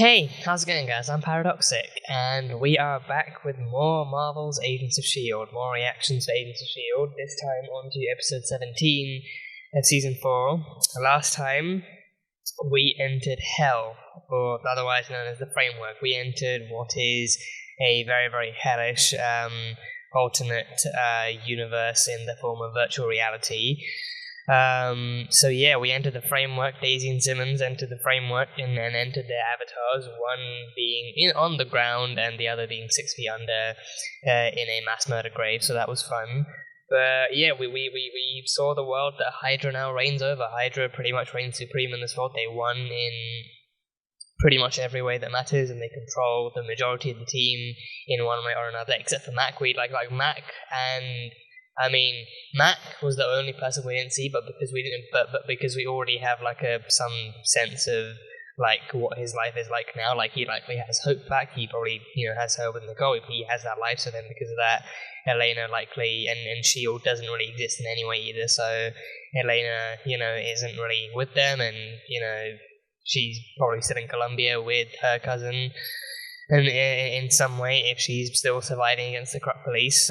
Hey, how's it going, guys? I'm Paradoxic, and we are back with more Marvel's Agents of S.H.I.E.L.D., more reactions to Agents of S.H.I.E.L.D., this time on to episode 17 of season 4. Last time, we entered Hell, or otherwise known as the Framework. We entered what is a very, very hellish alternate universe in the form of virtual reality. We entered the Framework. Daisy and Simmons entered the Framework and entered their avatars, one being on the ground and the other being 6 feet under in a mass murder grave, so that was fun. But yeah, we saw the world that Hydra now reigns over. Hydra pretty much reigns supreme in this world. They won in pretty much every way that matters, and they control the majority of the team in one way or another, except for Mac. We like Mac, and Mac was the only person we didn't see, but because we already have some sense of what his life is like now. He likely has hope back. He probably has hope in the goal. He has that life. So then, because of that, Elena likely and S.H.I.E.L.D. doesn't really exist in any way either. So Elena, isn't really with them, and she's probably still in Colombia with her cousin. And in some way, if she's still surviving against the corrupt police,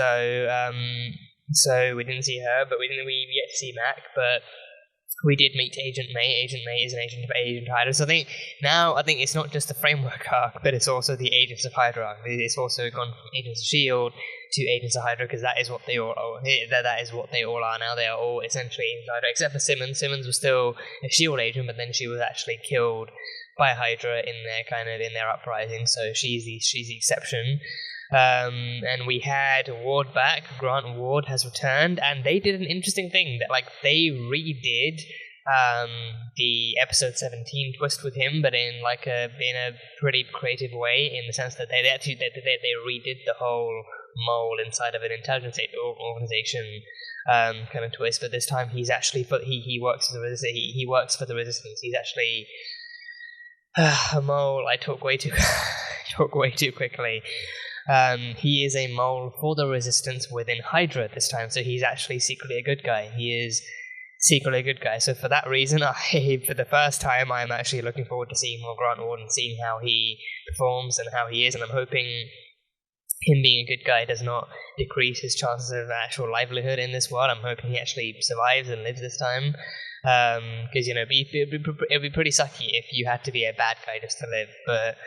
so we didn't see her, but we yet to see Mac, but we did meet Agent May. Agent May is an agent of Agent Hydra. So I think it's not just the Framework arc, but it's also the Agents of Hydra arc. It's also gone from Agents of S.H.I.E.L.D. to Agents of Hydra, because that is what they all are. That is what they all are now. They are all essentially Agents of Hydra, except for Simmons. Simmons was still a S.H.I.E.L.D. agent, but then she was actually killed by Hydra in their uprising. So she's the exception. And we had Ward back. Grant Ward has returned, and they did an interesting thing that they redid the episode 17 twist with him, but in a pretty creative way, in the sense that they redid the whole mole inside of an intelligence organization kind of twist. But this time he's actually he works for the resistance. He works for the resistance. He's actually a mole. I talk way too quickly. He is a mole for the resistance within Hydra at this time, so he's actually secretly a good guy. He is secretly a good guy. So for that reason, for the first time, I'm actually looking forward to seeing more Grant Ward and seeing how he performs and how he is, and I'm hoping him being a good guy does not decrease his chances of actual livelihood in this world. I'm hoping he actually survives and lives this time. Because it'd be pretty sucky if you had to be a bad guy just to live, but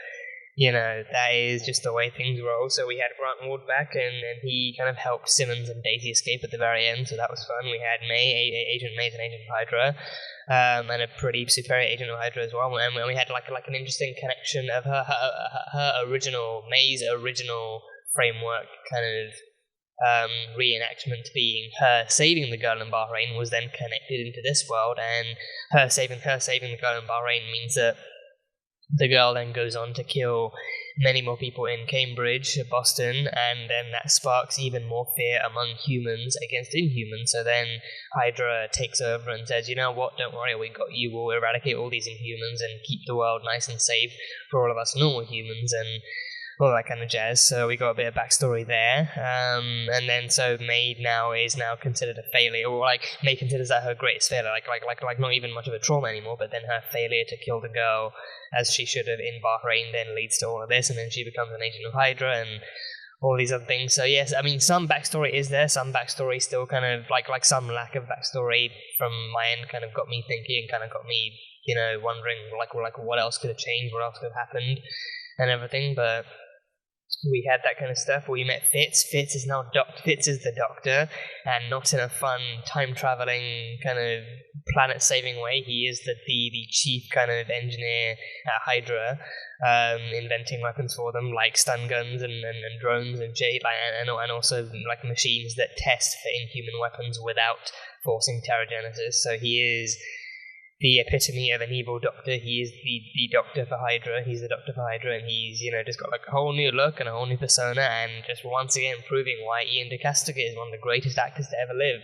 that is just the way things roll. So we had Grant Ward back, and he kind of helped Simmons and Daisy escape at the very end, so that was fun. We had Agent May and Agent Hydra, and a pretty superior Agent of Hydra as well, and we had an interesting connection of May's original Framework kind of reenactment, being her saving the girl in Bahrain, was then connected into this world, and her saving the girl in Bahrain means that the girl then goes on to kill many more people in Cambridge, Boston, and then that sparks even more fear among humans against Inhumans. So then Hydra takes over and says, you know what, don't worry, we got you, we'll eradicate all these Inhumans and keep the world nice and safe for all of us normal humans, and all that kind of jazz. So we got a bit of backstory there, and then so May is now considered a failure, or May considers that her greatest failure, not even much of a trauma anymore. But then her failure to kill the girl as she should have in Bahrain then leads to all of this, and then she becomes an agent of Hydra and all these other things. So yes, some backstory is there, some backstory still kind of some lack of backstory from my end kind of got me thinking, kind of got me wondering what else could have changed, what else could have happened, and everything. But we had that kind of stuff. We met Fitz. Fitz is the Doctor, and not in a fun time-traveling kind of planet-saving way. He is the chief kind of engineer at Hydra, inventing weapons for them, like stun guns and drones and and also machines that test for Inhuman weapons without forcing Terrigenesis. So he is the epitome of an evil Doctor. He is the Doctor for Hydra. He's the Doctor for Hydra, and he's just got a whole new look and a whole new persona, and just once again proving why Iain Caestecker is one of the greatest actors to ever live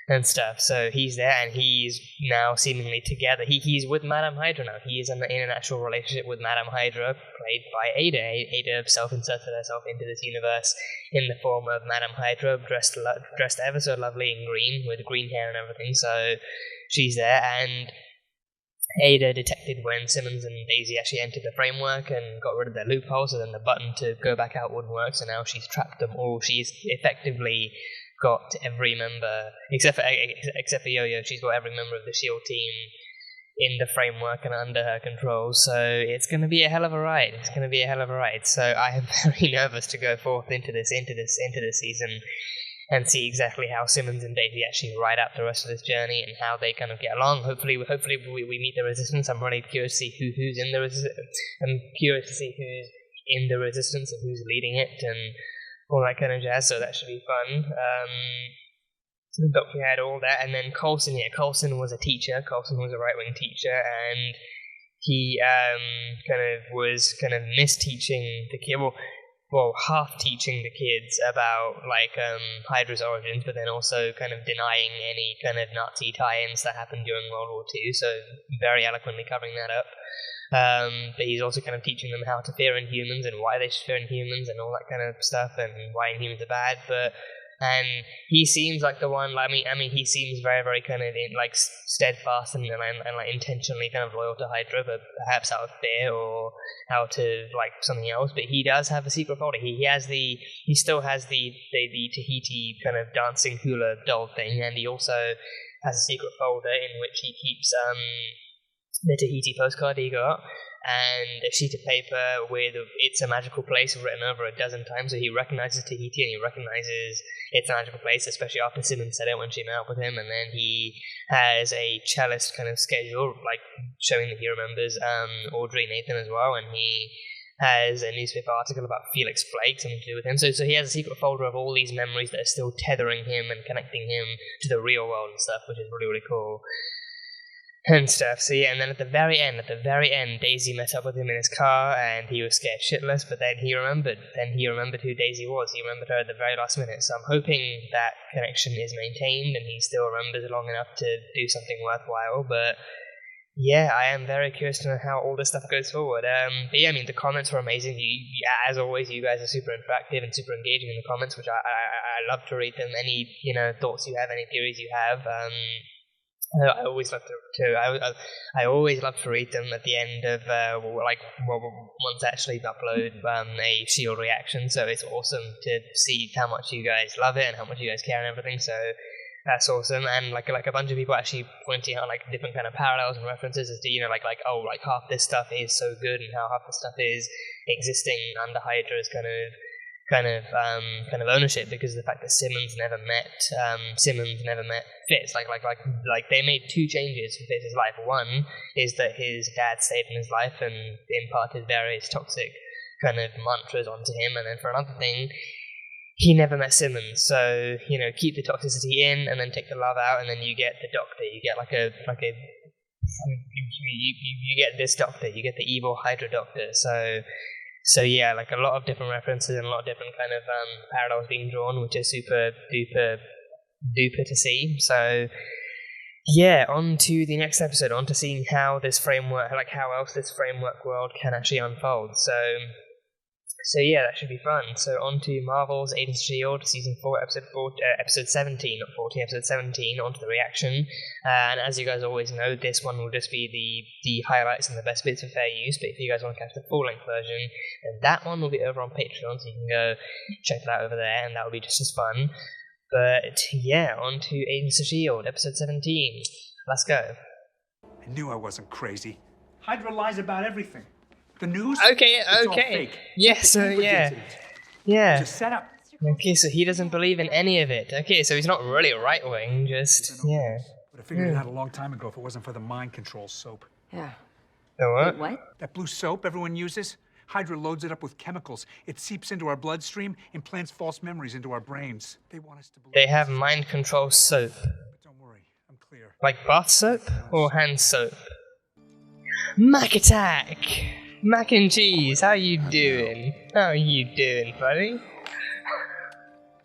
and stuff. So he's there, and he's now seemingly together. He's with Madame Hydra now. He is in an actual relationship with Madame Hydra, played by Ada. Ada self-inserted herself into this universe in the form of Madame Hydra, dressed ever so lovely in green, with green hair and everything. So she's there, and Ada detected when Simmons and Daisy actually entered the framework and got rid of their loophole, so then the button to go back out wouldn't work, so now she's trapped them all. She's effectively got every member, except for Yo-Yo, she's got every member of the S.H.I.E.L.D. team in the framework and under her control, so it's going to be a hell of a ride. So I am very nervous to go forth into this season and see exactly how Simmons and Daisy actually ride out the rest of this journey and how they kind of get along. Hopefully we meet the Resistance. I'm really curious to see who's in the Resistance. I'm curious to see who's in the Resistance and who's leading it and all that kind of jazz, so that should be fun. But we had all that, and then Coulson was a teacher. Coulson was a right-wing teacher, and he was misteaching the kid, half teaching the kids about Hydra's origins, but then also kind of denying any kind of Nazi tie-ins that happened during World War II. So very eloquently covering that up. But he's also kind of teaching them how to fear Inhumans and why they should fear Inhumans and all that kind of stuff and why Inhumans are bad. And he seems like the one. He seems very, very kind of steadfast and intentionally kind of loyal to Hydra, but perhaps out of fear or out of something else. But he does have a secret folder. He still has the Tahiti kind of dancing hula doll thing, and he also has a secret folder in which he keeps the Tahiti postcard he got, and a sheet of paper with "It's a Magical Place" written over a dozen times, so he recognizes Tahiti and he recognizes it's a magical place, especially after Simmons said it when she met up with him. And then he has a cellist kind of schedule, showing that he remembers Audrey Nathan as well, and he has a newspaper article about Felix Blake, something to do with him. So he has a secret folder of all these memories that are still tethering him and connecting him to the real world and stuff, which is really, really cool. And stuff. So yeah, and then at the very end, Daisy met up with him in his car, and he was scared shitless. But then he remembered who Daisy was. He remembered her at the very last minute. So I'm hoping that connection is maintained, and he still remembers long enough to do something worthwhile. But yeah, I am very curious to know how all this stuff goes forward. But yeah, the comments were amazing. As always, you guys are super interactive and super engaging in the comments, which I love to read them. Any thoughts you have, any theories you have. I always love I always love to read them at the end of once I actually upload a S.H.I.E.L.D. reaction. So it's awesome to see how much you guys love it and how much you guys care and everything. So that's awesome. And a bunch of people actually pointing out different kind of parallels and references as to half this stuff is so good and how half the stuff is existing under Hydra's kind of ownership, because of the fact that Simmons never met Fitz. They made two changes for Fitz's life. One is that his dad saved his life and imparted various toxic kind of mantras onto him, and then for another thing, he never met Simmons. So keep the toxicity in and then take the love out, and then you get the Doctor. You get you get this Doctor. You get the evil Hydra Doctor. So yeah, a lot of different references and a lot of different kind of parallels being drawn, which is super duper to see. So yeah, on to the next episode, on to seeing how this framework, how else this framework world can actually unfold. So yeah, that should be fun. So on to Marvel's Agents of S.H.I.E.L.D. Season 4, Episode 17, not 14, Episode 17, on to the reaction. And as you guys always know, this one will just be the highlights and the best bits for fair use, but if you guys want to catch the full-length version, then that one will be over on Patreon, so you can go check that over there, and that will be just as fun. But yeah, on to Agents of S.H.I.E.L.D., Episode 17. Let's go. I knew I wasn't crazy. Hydra lies about everything. The news? Okay. It's all fake. Yeah, so yeah. Just set up. Okay, so he doesn't believe in any of it. Okay, so he's not really right-wing, just, yeah. Would have figured it out a long time ago if it wasn't for the mind control soap. Yeah. The what? Wait, what? That blue soap everyone uses? Hydra loads it up with chemicals. It seeps into our bloodstream, implants false memories into our brains. They want us to believe. They have mind control soap. But don't worry, I'm clear. Like bath soap or hand soap? Mac attack! Mac and cheese, how you doing? How you doing, buddy?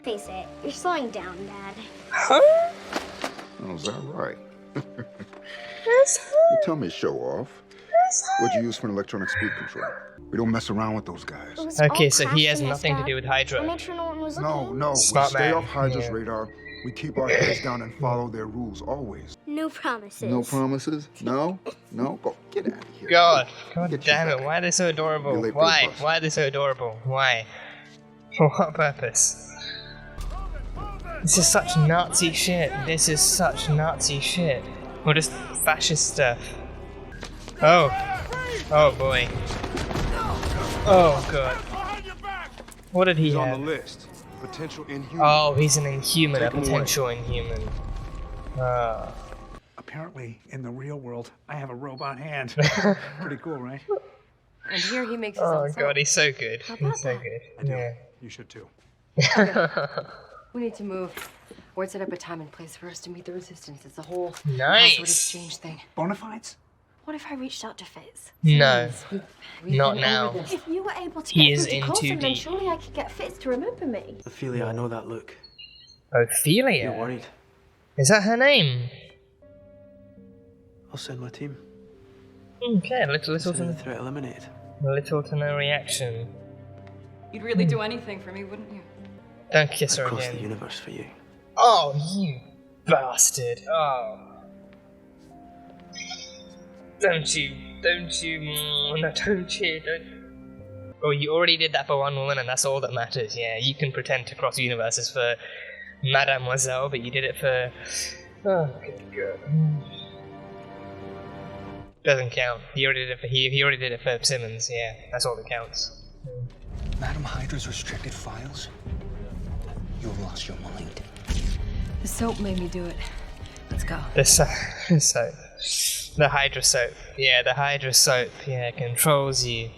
Face it, you're slowing down, Dad. Huh? Oh, is that right? That's You tell me, show off. What'd you use for an electronic speed control? We don't mess around with those guys. Okay, so he has nothing to do with Hydra. I'll make sure no one was No, looking. we Smart stay man. off Hydra's Yeah. radar. We keep our heads down and follow their rules always. No, No promises. No promises? No? No? Go get out of here. God Get damn you it! back. Why are they so adorable? You're late for the Why? bus. Why are they so adorable? Why? For what purpose? This is such Nazi shit. This is such Nazi shit. Or just fascist stuff. Oh. Oh boy. Oh god. What did he He's on have? the list. Potential inhuman. Oh, he's an inhuman, a Take him away. potential inhuman. Ah. Apparently, in the real world, I have a robot hand. Pretty cool, right? And here he makes his Oh own god, he's so good. How about He's so that? good. I do. Yeah. You should too. We need to move. Word set up a time and place for us to meet the resistance. It's a whole Nice. password exchange thing. Bonafides? What if I reached out to Fitz? No. We've Not been now. over this. If you were able to He get is through in to Coulson, too then deep. surely I could get Fitz to remember me. Ophelia, I know that look. Ophelia? You're worried. Is that her name? I'll send my team. Okay, little Send the to threat eliminated. no reaction. You'd really do anything for me, wouldn't you? Don't kiss her Across the again. universe for you. Oh, you bastard. Oh. Don't you, no, don't you, don't. Oh, you already did that for one woman and that's all that matters, yeah. You can pretend to cross universes for Mademoiselle, but you did it for... Oh, good God. Doesn't count. He already did it for he already did it for Simmons, yeah. That's all that counts. Madam Hydra's restricted files? You've lost your mind. The soap made me do it. Let's go. The soap. The Hydra soap. Yeah, the Hydra soap, yeah, controls you.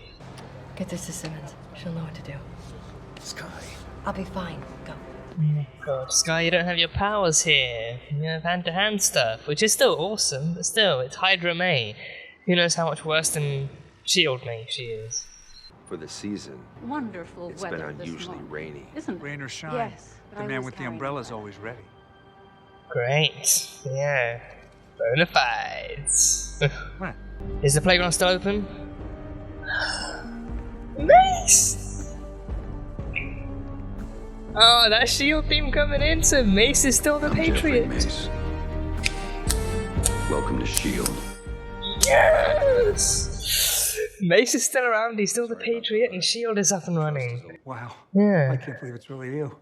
Get this to Simmons. She'll know what to do. Sky. I'll be fine. Go. Oh god, Sky, you don't have your powers here. You have hand-to-hand stuff, which is still awesome, but still, it's Hydra May. Who knows how much worse than Shield May she is. For the season, Wonderful it's been weather this unusually month, rainy. isn't it? Rain or shine. Yes, but The I man was with the carrying umbrella's always ready. Great, yeah. Bonafides. What? Is the playground still open? Mace! Oh, that Shield theme coming in, so Mace is still the Patriot. Mace. Welcome to S.H.I.E.L.D. Yes! Mace is still around, he's still the Patriot, and Shield is up and running. Wow. Yeah. I can't believe it's really you.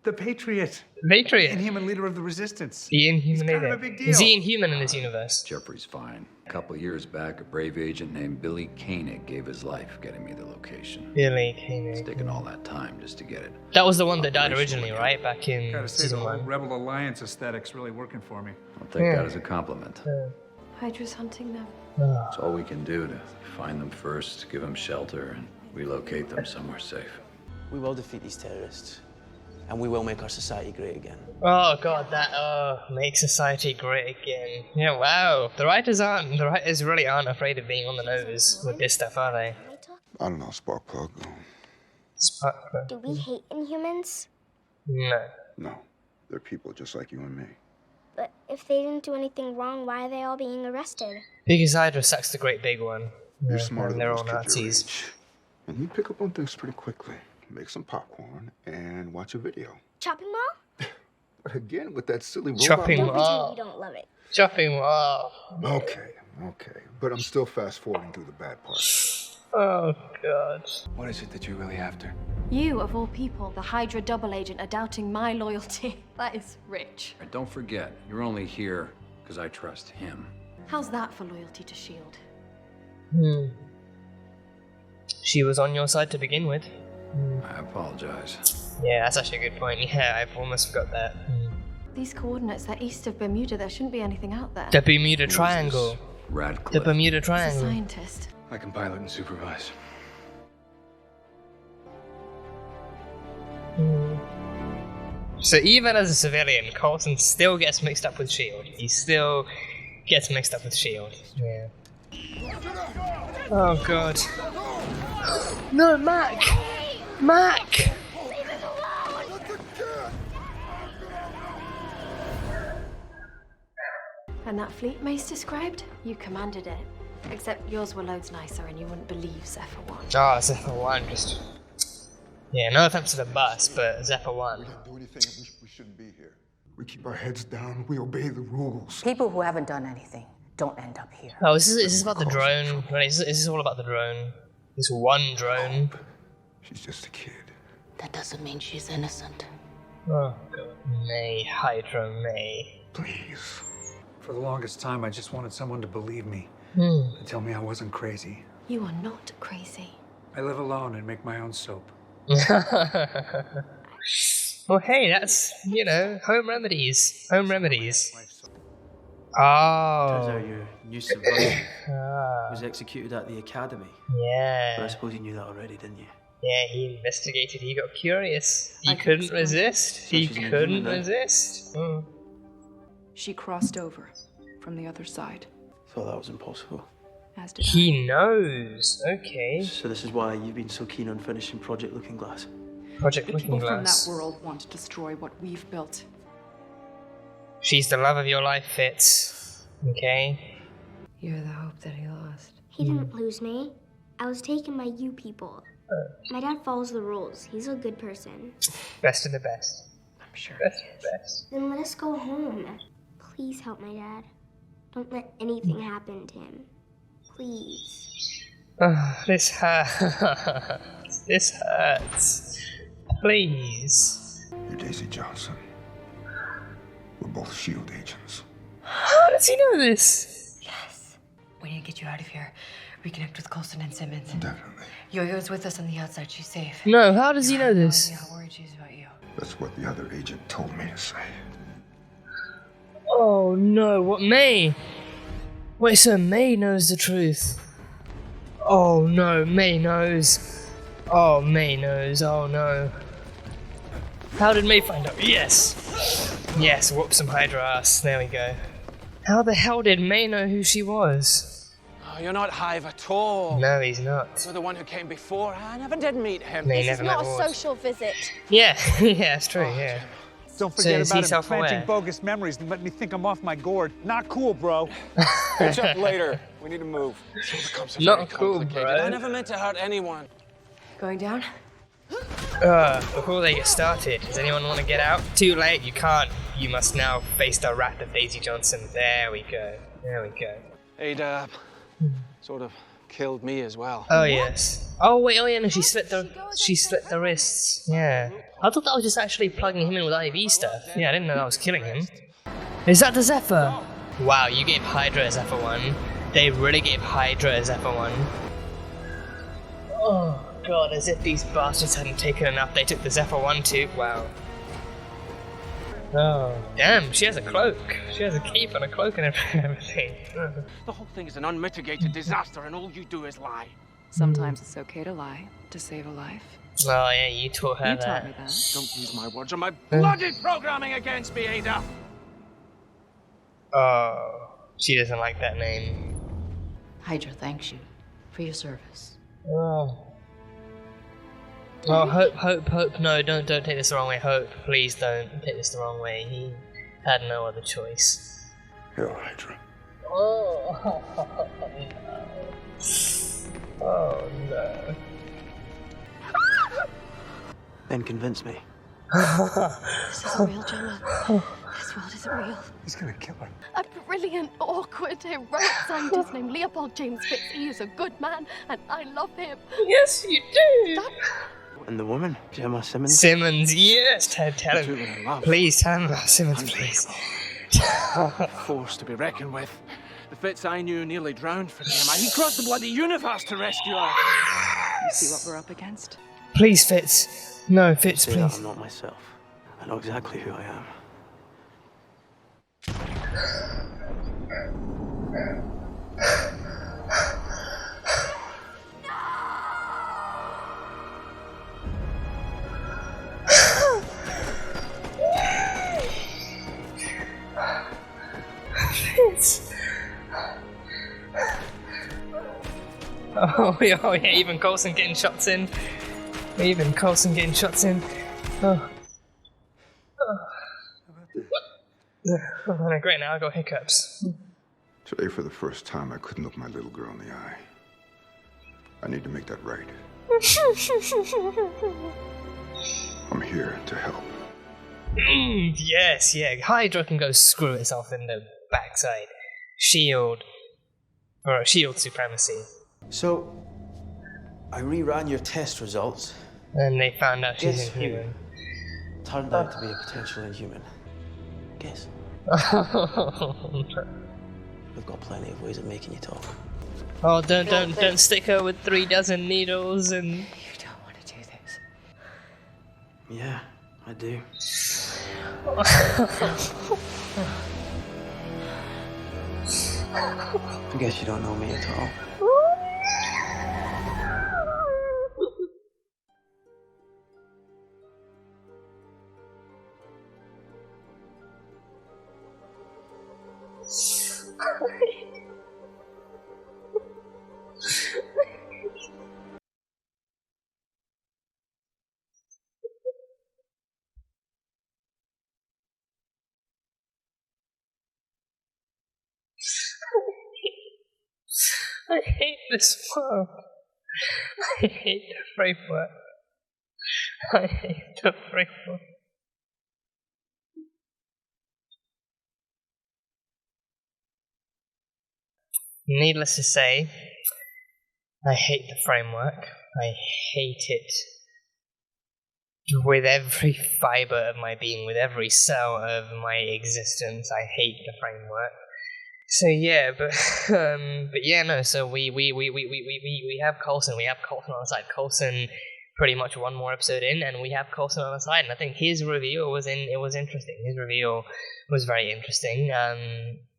The Patriot. Patriot! Inhuman leader of the resistance. The Inhuman He's kind leader. of a big Is he deal. inhuman in this universe? Jeffrey's fine. A couple years back, a brave agent named Billy Koenig gave his life getting me the location. Billy It's Koenig. taken all that time just to get it. That was the one that died originally, right? Back in Gotta say, the season whole 1. Rebel Alliance aesthetic's really working for me. I'll take Yeah. that as a compliment. Hydra's hunting them. It's all we can do to find them first, give them shelter, and relocate them somewhere safe. We will defeat these terrorists. And we will make our society great again. Oh god, that make society great again. Yeah, wow. The writers really aren't afraid of being on the nose with this stuff, are they? I don't know, Sparkplug. Sparkler. Do we hate Inhumans? No. No, they're people just like you and me. But if they didn't do anything wrong, why are they all being arrested? Because Hydra sucks the great big one. You're Yeah, smarter and than they're most all kids your Nazis. age. And you pick up on things pretty quickly. Make some popcorn and watch a video. Chopping mall? But again, with that silly robot. Chopping Don't pretend mall. you don't love it. Chopping mall. Okay. But I'm still fast forwarding through the bad parts. Oh god. What is it that you're really after? You, of all people, the Hydra double agent, are doubting my loyalty. That is rich. And don't forget, you're only here because I trust him. How's that for loyalty to S.H.I.E.L.D.? She was on your side to begin with. I apologize. Yeah, that's actually a good point. Yeah, I've almost forgot that. These coordinates, they're east of Bermuda. There shouldn't be anything out there. The Bermuda Triangle. The Radcliffe. Bermuda He's a Triangle. scientist. I can pilot and supervise. So even as a civilian, Coulson still gets mixed up with S.H.I.E.L.D. He still gets mixed up with S.H.I.E.L.D. Yeah. Oh god. No, Mac! Mac! And that fleet Mace described? You commanded it. Except yours were loads nicer and you wouldn't believe Zephyr 1. Oh, Zephyr 1 just... Yeah, no offense to the bus, but Zephyr 1. We didn't do anything. We shouldn't be here. We keep our heads down. We obey the rules. People who haven't done anything don't end up here. Oh, is this about the drone? Right, is this all about the drone? This one drone? She's just a kid. That doesn't mean she's innocent. Oh, God. May, Hydra, May. Please. For the longest time, I just wanted someone to believe me. Hmm. To tell me I wasn't crazy. You are not crazy. I live alone and make my own soap. Well, hey, that's, you know, home remedies. Home remedies. Oh. Turns out your new subversion was executed at the academy. Yeah. But I suppose you knew that already, didn't you? Yeah, he investigated, he got curious. He couldn't resist. He couldn't resist. Mm. She crossed over from the other side. Thought that was impossible. As did He knows. Okay. So this is why you've been so keen on finishing Project Looking Glass. Project The Looking people from Glass. that world want to destroy what we've built. She's the love of your life, Fitz. Okay. You're the hope that he lost. He didn't lose me. I was taken by you people. My dad follows the rules. He's a good person. Best of the best. I'm sure. Best of the best. Then let us go home. Please help my dad. Don't let anything happen to him. Please. This hurts. This hurts. Please. You're Daisy Johnson. We're both S.H.I.E.L.D. agents. How does he know this? Yes. We need to get you out of here. Reconnect with Coulson and Simmons. Definitely. Yo-Yo's with us on the outside. She's safe. No, how does he know this? Yeah, how worried she is about you. That's what the other agent told me to say. Oh no, what, May? Wait, so May knows the truth. Oh no, May knows. Oh, May knows. Oh no. How did May find out? Yes! Yes, whoop some Hydra ass. There we go. How the hell did May know who she was? Oh, you're not Hive at all. No, he's not. You're the one who came before. I never did meet him. May This is never not met a Ward. social visit. Yeah, yeah, it's true, yeah. Don't So forget is he about him planting self-aware? bogus memories and let me think I'm off my gourd. Not cool, bro. Catch up later. We need to move. This all becomes Not very cool, complicated. bro. I never meant to hurt anyone. Going down? Before they get started, does anyone want to get out? Too late, you can't. You must now face the wrath of Daisy Johnson. There we go. There we go. Ada sort of killed me as well. Oh yes. Oh wait, oh yeah, no, she slit the wrists. Yeah. I thought that was just actually plugging him in with IV stuff. Yeah, I didn't know that was killing him. Is that the Zephyr? Wow, you gave Hydra a Zephyr 1. They really gave Hydra a Zephyr 1. Oh god, as if these bastards hadn't taken enough, they took the Zephyr 1 too. Wow. Oh, damn, she has a cloak. She has a cape and a cloak and everything. The whole thing is an unmitigated disaster, and all you do is lie. Sometimes it's okay to lie to save a life. Oh yeah, you taught her You that. taught me that. Don't use my words or my bloody programming against me, Ada. Oh, she doesn't like that name. Hydra thanks you for your service. Oh. Oh, Hope, no, don't take this the wrong way, Hope. Please don't take this the wrong way. He had no other choice. Hell, Hydra. Oh, no. Oh, no. Then convince me. This isn't real, Gemma. This world isn't real. He's gonna kill her. A brilliant, awkward, heroic scientist named Leopold James Fitz. He is a good man, and I love him. Yes, you do. And the woman, Gemma Simmons. Simmons, yes. Tell Two him. in love. Please tell him about Simmons, please. A force to be reckoned with. The Fitz I knew nearly drowned for Gemma. He crossed the bloody universe to rescue her. You see what we're up against? Please, Fitz. No, Fitz, Say that please. I'm not myself. I know exactly who I am. Fitz. Oh yeah, even Coulson getting shots in. Even Coulson getting shots in. Oh. Oh, great, now I got hiccups. Today, for the first time, I couldn't look my little girl in the eye. I need to make that right. I'm here to help. Yes, yeah. Hydra can go screw itself in the backside. Shield supremacy. So, I reran your test results. And they found out she's Guess who inhuman. turned out to be a potential inhuman. Guess. We've got plenty of ways of making you talk. Oh, don't stick her with 36 needles and... You don't want to do this. Yeah, I do. I guess you don't know me at all. I hate this world. I hate the framework. I hate the framework. Needless to say, I hate the framework. I hate it with every fiber of my being, with every cell of my existence. I hate the framework. So yeah, but yeah, no. So we have Coulson. We have Coulson on the side. Coulson pretty much one more episode in, and we have Coulson on the side. And I think his reveal was interesting. His reveal was very interesting.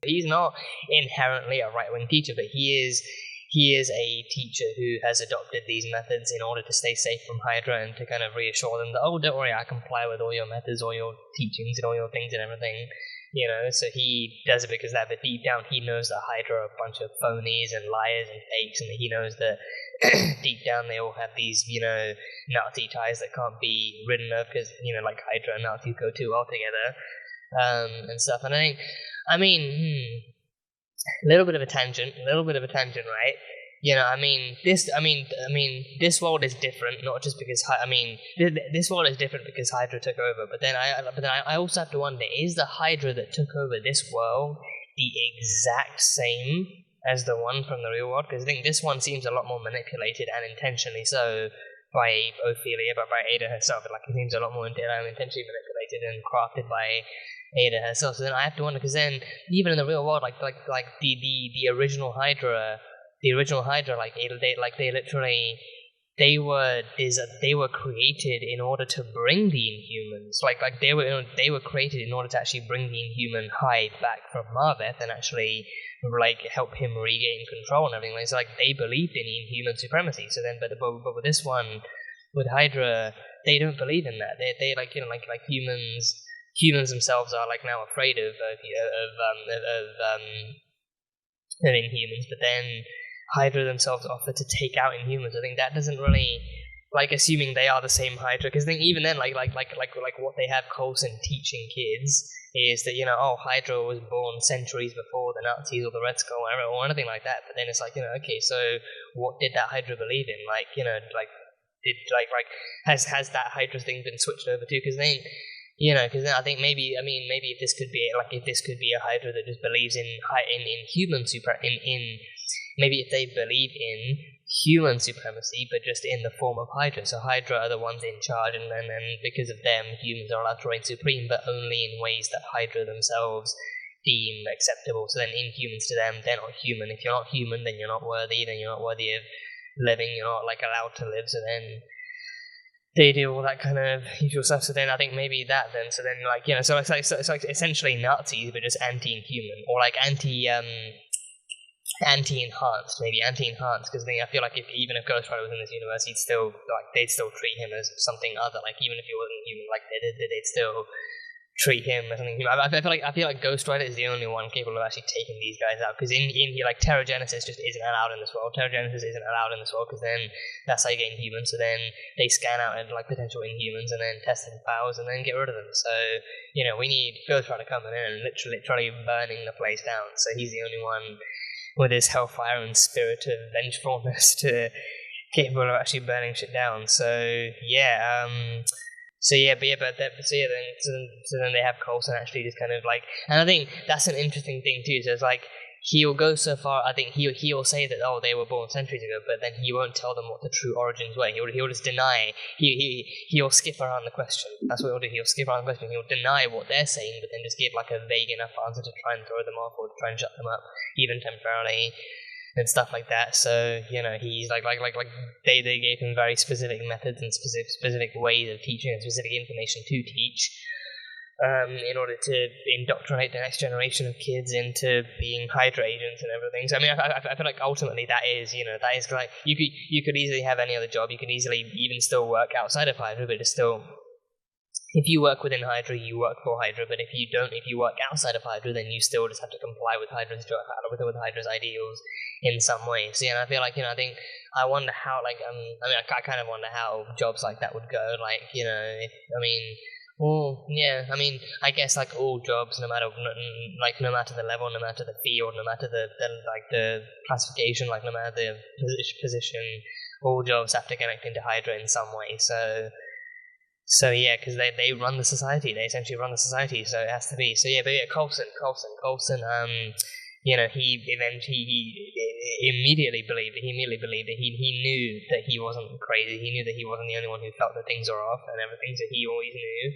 He's not inherently a right-wing teacher, but he is a teacher who has adopted these methods in order to stay safe from Hydra and to kind of reassure them that, oh, don't worry, I comply with all your methods, all your teachings, and all your things and everything. You know, so he does it because that, but deep down he knows that Hydra are a bunch of phonies and liars and fakes, and he knows that deep down they all have these, you know, Nazi ties that can't be ridden of because, you know, like Hydra and Nazis go too well together, and stuff. And a little bit of a tangent, right? You know, this world is different, not just because this world is different because Hydra took over. But then I also have to wonder: is the Hydra that took over this world the exact same as the one from the real world? Because I think this one seems a lot more manipulated and intentionally so by Ophelia, but by Ada herself. Like it seems a lot more intentionally manipulated and crafted by Ada herself. So then I have to wonder, because then even in the real world, like the original Hydra. The original Hydra, they were created in order to bring the Inhumans. They were created in order to actually bring the Inhuman Hyde back from Marveth and actually help him regain control and everything. So they believed in Inhuman supremacy. So then, but with this one, with Hydra, they don't believe in that. They humans themselves are now afraid of Inhumans, but then Hydra themselves offer to take out Inhumans. I think that doesn't really, assuming they are the same Hydra, because even then, what they have Coulson teaching kids is that, Hydra was born centuries before the Nazis or the Red Skull or anything like that. But then it's okay, so what did that Hydra believe in? Has that Hydra thing been switched over to? Because then, because then I think maybe if this could be a Hydra that just believes in human maybe if they believe in human supremacy, but just in the form of Hydra. So Hydra are the ones in charge, and because of them, humans are allowed to reign supreme, but only in ways that Hydra themselves deem acceptable. So then Inhumans to them, they're not human. If you're not human, then you're not worthy, then you're not worthy of living, you're not allowed to live. So then they do all that kind of usual stuff. So then I think maybe that then. So then so it's like essentially Nazis, but just anti-inhuman, or anti-enhanced, because I feel like even if Ghost Rider was in this universe, they'd still treat him as something other. Even if he wasn't human, they'd still treat him as something human. I feel like Ghost Rider is the only one capable of actually taking these guys out, because in here, Terrigenesis just isn't allowed in this world. Terrigenesis isn't allowed in this world, because then that's how you get Inhumans. So then they scan out potential Inhumans and then test their powers and then get rid of them. So we need Ghost Rider coming in and literally burning the place down. So he's the only one with his hellfire and spirit of vengefulness capable of actually burning shit down. So yeah, So then they have Coulson actually just kind of like, and I think that's an interesting thing too. So it's like he'll go so far. I think he'll say that they were born centuries ago, but then he won't tell them what the true origins were. He'll just deny. He'll skip around the question. That's what he'll do. He'll skip around the question. He'll deny what they're saying, but then just give like a vague enough answer to try and throw them off or to try and shut them up, even temporarily. And stuff like that. So he's like they gave him very specific methods and specific ways of teaching and specific information to teach, in order to indoctrinate the next generation of kids into being Hydra agents and everything. So I mean, I feel like ultimately that is like you could easily have any other job. You could easily even still work outside of Hydra, but it's still. If you work within Hydra, you work for Hydra, but if you work outside of Hydra, then you still just have to comply with Hydra's ideals in some way. So, I feel like, I wonder how, like, I kind of wonder how jobs like that would go, like, I guess, like, all jobs, no matter the level, no matter the field, no matter the classification, like, no matter the position, all jobs have to connect into Hydra in some way, So yeah, because they run the society. They essentially run the society, so it has to be. So yeah, but yeah, Coulson. He immediately believed that he knew that he wasn't crazy. He knew that he wasn't the only one who felt that things are off and everything. So he always knew.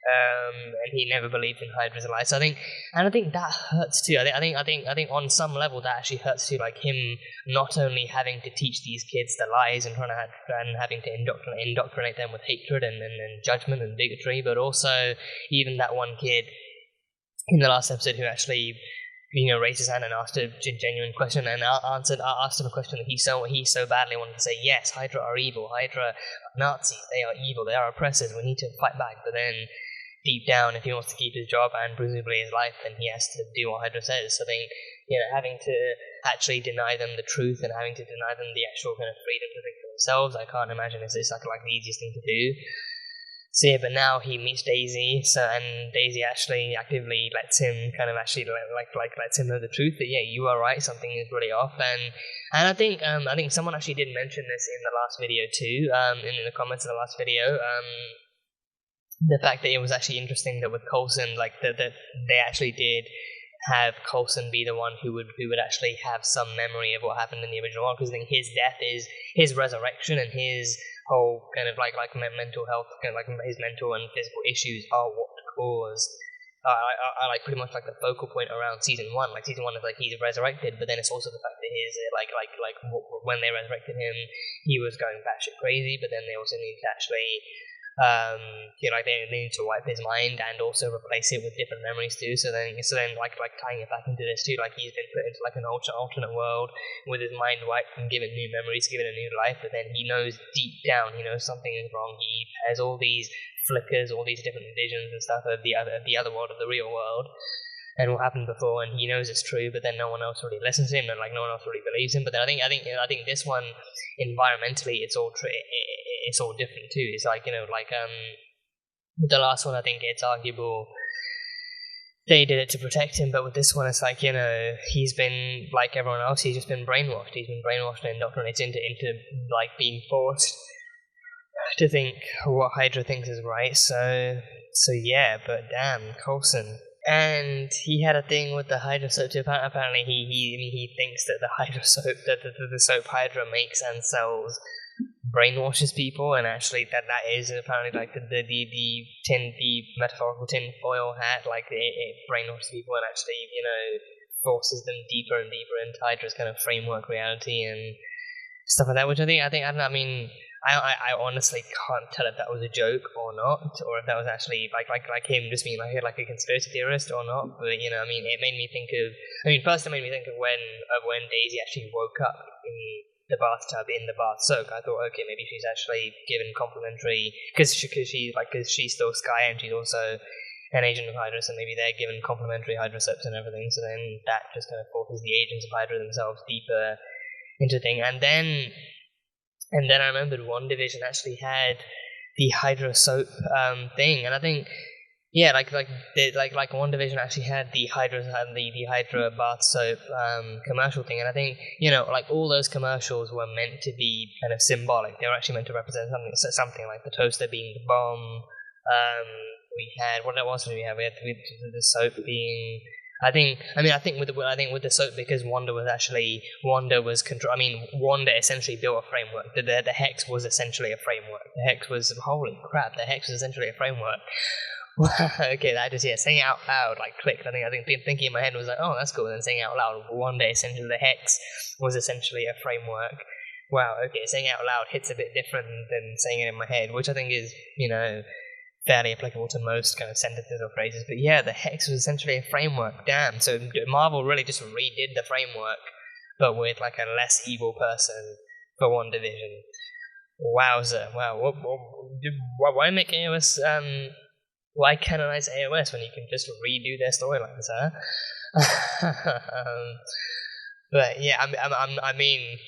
And he never believed in Hydra's lies. So I think that hurts too. I think on some level that actually hurts too. Like him not only having to teach these kids the lies and having to indoctrinate them with hatred and judgment and bigotry, but also even that one kid in the last episode who actually raised his hand and asked a genuine question and asked him a question that he so badly wanted to say, yes, Hydra are evil, Hydra are Nazis, they are evil, they are oppressors, we need to fight back. But then deep down, if he wants to keep his job and presumably his life, then he has to do what Hydra says. So then, having to actually deny them the truth and having to deny them the actual kind of freedom to think for themselves, I can't imagine it's like the easiest thing to do. So yeah, but now he meets Daisy, and Daisy actually actively lets him lets him know the truth that you are right, something is really off, and I think someone actually did mention this in the last video too, in the comments of the last video, the fact that it was actually interesting that with Coulson, like that they actually did have Coulson be the one who would actually have some memory of what happened in the original one, because I think his death is his resurrection and his whole kind of like mental health, kind of like his mental and physical issues are what caused are like pretty much like the focal point around season 1. Like season 1 is like he's resurrected, but then it's also the fact that his when they resurrected him, he was going batshit crazy. But then they also need to actually they need to wipe his mind and also replace it with different memories too. So then like tying it back into this too, like he's been put into like an alternate world with his mind wiped and given new memories, given a new life. But then he knows deep down, something is wrong. He has all these flickers, all these different visions and stuff of the other world, of the real world, and what happened before, and he knows it's true, but then no one else really listens to him, and like no one else really believes him. But then I think this one, environmentally, it's all it's all different too. It's like the last one, I think it's arguable they did it to protect him, but with this one, it's like he's been like everyone else. He's just been brainwashed. He's been brainwashed and indoctrinated into like being forced to think what Hydra thinks is right. So yeah, but damn, Coulson. And he had a thing with the Hydra soap too. Apparently, he thinks that the Hydra soap, that the soap Hydra makes and sells, brainwashes people, and actually that is apparently like the metaphorical tin foil hat, like it brainwashes people and actually forces them deeper and deeper into Hydra's kind of framework reality and stuff like that. Which I honestly can't tell if that was a joke or not, or if that was actually like him just being like a conspiracy theorist or not. But it made me think of. First it made me think of when Daisy actually woke up in the bathtub in the bath soak. I thought, okay, maybe she's actually given complimentary because she's still Sky and she's also an agent of Hydra, so maybe they're given complimentary Hydra soaps and everything. So then that just kind of forces the agents of Hydra themselves deeper into the thing, and then I remembered WandaVision actually had the Hydra soap thing, and I think like WandaVision actually had the Hydra bath soap commercial thing, and I think like all those commercials were meant to be kind of symbolic. They were actually meant to represent something like the toaster being the bomb, We had what else did we have? We had the soap being. I think with the soap, because Wanda was control. I mean, Wanda essentially built a framework. The hex was essentially a framework. The hex was holy crap. The hex was essentially a framework. Okay, that just saying it out loud like clicked. I think thinking in my head was like, oh, that's cool. And then saying it out loud, Wanda essentially the hex was essentially a framework. Wow. Okay, saying it out loud hits a bit different than saying it in my head, which I think is fairly applicable to most kind of sentences or phrases. But yeah, the hex was essentially a framework. Damn. So Marvel really just redid the framework, but with like a less evil person for WandaVision. Wowza. Wow. Why make AOS? Why canonize AOS when you can just redo their storylines, huh? But yeah, I mean.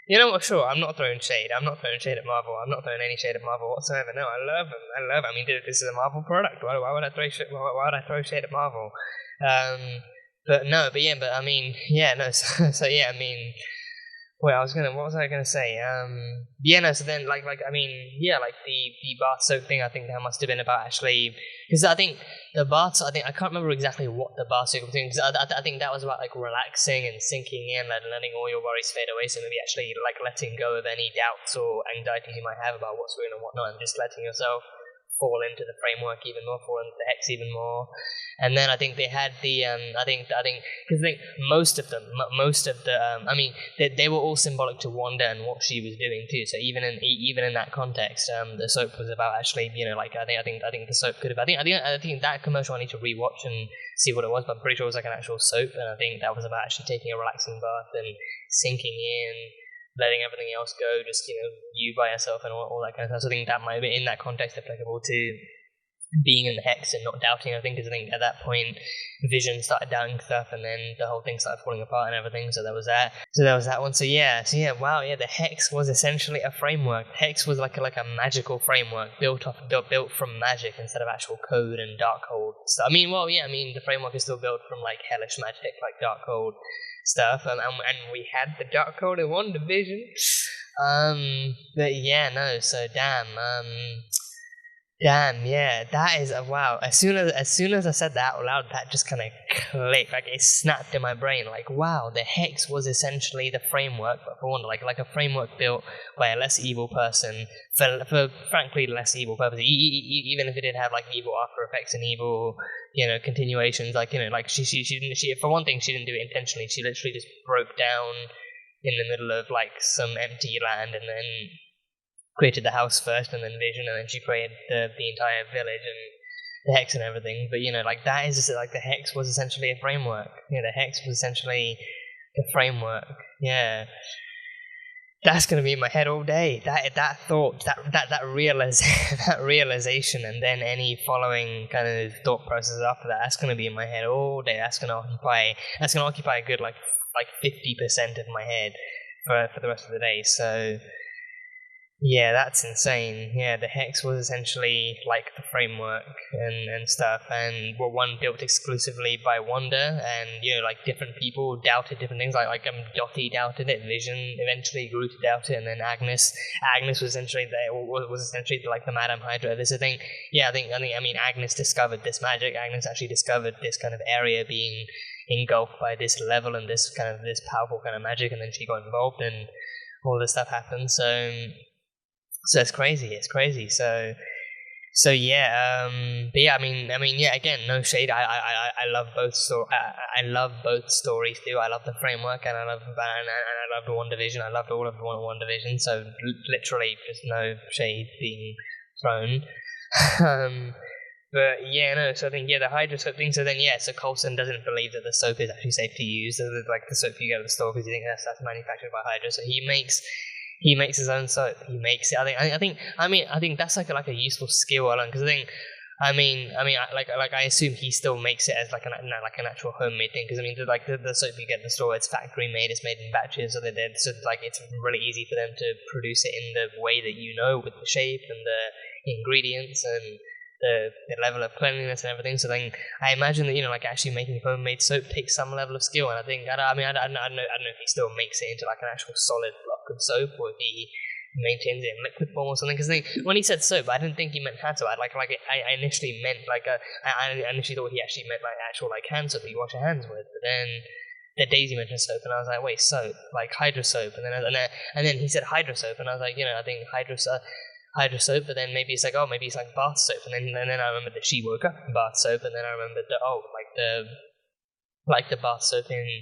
You know what? Sure, I'm not throwing shade. I'm not throwing shade at Marvel. I'm not throwing any shade at Marvel whatsoever. No, I love them. I mean, this is a Marvel product. Why would I throw shade? Why would I throw shade at Marvel? But I mean, yeah, no. So yeah, I mean, what was I gonna say? Yeah, no. So then, like, I mean, yeah, like the bath soap thing. I think that must have been about actually, because I think the baths. I can't remember exactly what the bath soap thing. Because I think that was about like relaxing and sinking in, and letting all your worries fade away. So maybe actually like letting go of any doubts or anxieties you might have about what's real and whatnot, and just letting yourself fall into the framework even more, fall into the hex even more. And then I think they had the I think because I think most of the I mean they were all symbolic to Wanda and what she was doing too. So even in that context, the soap was about actually like I think the soap could have I think that commercial I need to rewatch and see what it was, but I'm pretty sure it was like an actual soap, and I think that was about actually taking a relaxing bath and sinking in, letting everything else go, just you by yourself and all that kind of stuff. So I think that might be in that context applicable to being in the hex and not doubting everything, because I think at that point Vision started doubting stuff, and then the whole thing started falling apart and everything. So there was that. One. So yeah, wow, yeah, the hex was essentially a framework. The hex was like a magical framework built from magic instead of actual code and Darkhold stuff. I mean, well, yeah, I mean the framework is still built from like hellish magic, like Darkhold stuff, and we had the Darkhold in WandaVision. But yeah, no. So damn, yeah, that is wow. As soon as I said that out loud, that just kind of clicked, like it snapped in my brain. Like, wow, the hex was essentially the framework, but for Wanda, like a framework built by a less evil person for frankly less evil purposes. Even if it did have like evil after effects and evil, continuations, like like she didn't. For one thing, she didn't do it intentionally. She literally just broke down in the middle of like some empty land, and then created the house first, and then Vision, and then she created the entire village and the hex and everything. But like that is just like the hex was essentially a framework. The hex was essentially a framework. Yeah, that's gonna be in my head all day. That thought, that realization, and then any following kind of thought process after that. That's gonna be in my head all day. That's gonna occupy a good like 50% of my head for the rest of the day. So. Yeah, that's insane. Yeah, the hex was essentially like the framework and stuff, and one built exclusively by Wanda, and like different people doubted different things. Like Dottie doubted it, Vision eventually grew to doubt it, and then Agnes was essentially like the Madam Hydra of this. I think Agnes discovered this magic. Agnes actually discovered this kind of area being engulfed by this level and this powerful kind of magic, and then she got involved, and all this stuff happened. So it's crazy. So yeah, but yeah, I mean, yeah. Again, no shade. I love both. I love both stories too. I love the framework, and I love the WandaVision. I loved all of the WandaVision. So literally, just no shade being thrown. But yeah, no. So I think the Hydra soap thing. So then so Coulson doesn't believe that the soap is actually safe to use. So like the soap you get at the store, because you think that's manufactured by Hydra. So he makes his own soap. He makes it. I think that's like a useful skill alone, because I assume he still makes it as like an actual homemade thing, because the soap you get in the store, it's factory made, it's made in batches, so it's really easy for them to produce it in the way that with the shape and the ingredients and the level of cleanliness and everything. So then I imagine that actually making homemade soap takes some level of skill, and I think I don't know if he still makes it into like an actual solid block of soap, or if he maintains it in liquid form or something. Because when he said soap, I didn't think he meant hand soap. I initially meant I initially thought he actually meant like actual like hand soap that you wash your hands with. But then Daisy mentioned soap, and I was like, wait, soap, like hydro soap. And then he said hydro soap, and I was like, I think hydro soap, but then maybe it's like, oh, maybe it's like bath soap. And then I remembered that she woke up in bath soap, and then I remembered that the bath soap in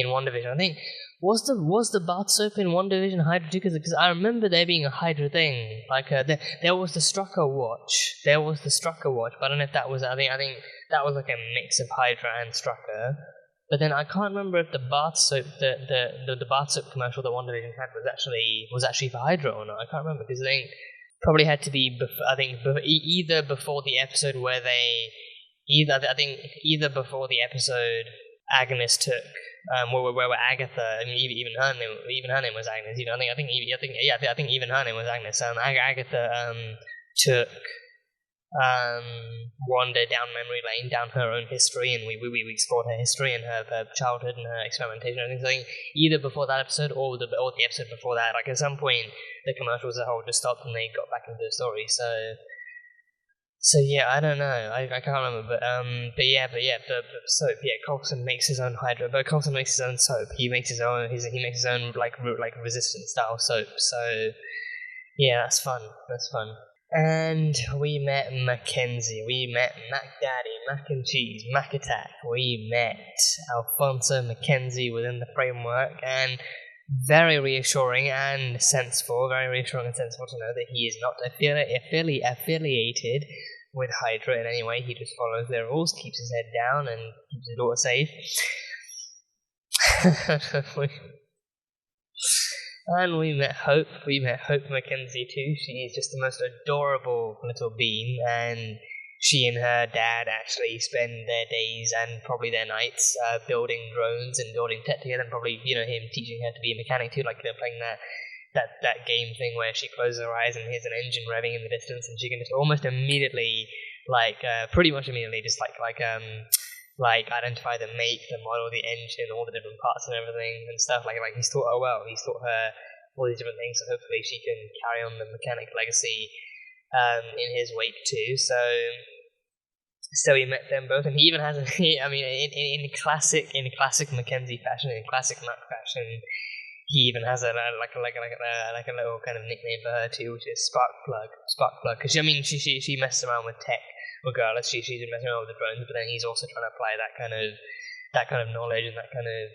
WandaVision. I think was the bath soap in WandaVision Hydra too? Because I remember there being a Hydra thing. Like there was the Strucker watch. But I don't know if that was. I think that was like a mix of Hydra and Strucker. But then I can't remember if the bath soap the bath soap commercial that WandaVision had was actually for Hydra or not. I can't remember because I think probably had to be either before the episode where they either before the episode Agnes took where Agatha, I mean even her name was Agnes. I think even her name was Agnes. Agatha took Wanda down memory lane, down her own history, and we explored her history and her childhood and her experimentation and things. I think either before that episode or the episode before that, like at some point the commercial as a whole just stopped and they got back into the story. So yeah, I don't know. I can't remember, but soap. Yeah, Coulson makes his own Hydra, but Coulson makes his own soap. He makes his own like resistant style soap. So yeah, that's fun. And we met Mackenzie. We met Mac Daddy, Mac and Cheese, Mac Attack. We met Alfonso Mackenzie within the framework, and very reassuring and sensible to know that he is not affiliated with Hydra in any way. He just follows their rules, keeps his head down, and keeps his daughter safe. And we met Hope Mackenzie too. She is just the most adorable little bean, and she and her dad actually spend their days and probably their nights building drones and building tech together, and probably him teaching her to be a mechanic too, like they're playing that game thing where she closes her eyes and hears an engine revving in the distance, and she can just almost immediately, pretty much immediately, just identify the make, the model, the engine, all the different parts and everything and stuff. Like he's taught her well. He's taught her all these different things, so hopefully she can carry on the mechanic legacy in his wake too. So he met them both, and he even has in classic Mackenzie fashion, in classic Mac fashion, he even has a little kind of nickname for her too, which is Sparkplug. Because she messes around with tech. Regardless, she's been messing around with the drones, but then he's also trying to apply that kind of knowledge and that kind of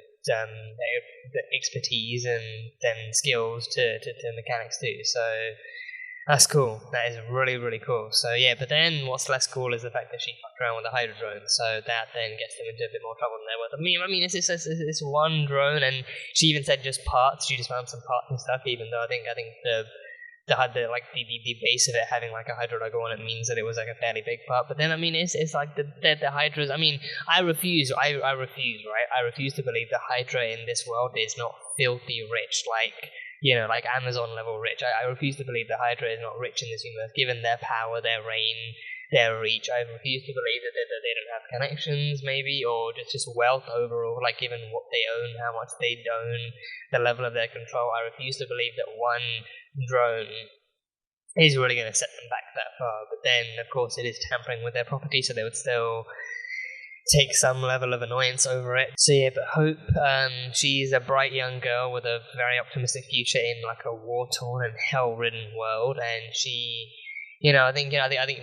expertise and then skills to mechanics too. So that's cool. That is really, really cool. So yeah, but then what's less cool is the fact that she fucked around with the Hydra drone. So that then gets them into a bit more trouble than they're worth. I mean, it's one drone, and she even said just parts. She just found some parts and stuff. Even though I think the base of it having like a Hydra logo on it means that it was like a fairly big part. But then it's like the Hydras. I mean, I refuse, right? I refuse to believe the Hydra in this world is not filthy rich, like Amazon level rich. I refuse to believe the Hydra is not rich in this universe, given their power, their reign, their reach. I refuse to believe that they don't have connections, maybe, or just wealth overall, like given what they own, how much they own, the level of their control. I refuse to believe that one drone is really going to set them back that far. But then, of course, it is tampering with their property, so they would still take some level of annoyance over it. So yeah, but Hope, she's a bright young girl with a very optimistic future in like a war-torn and hell-ridden world, and she, I think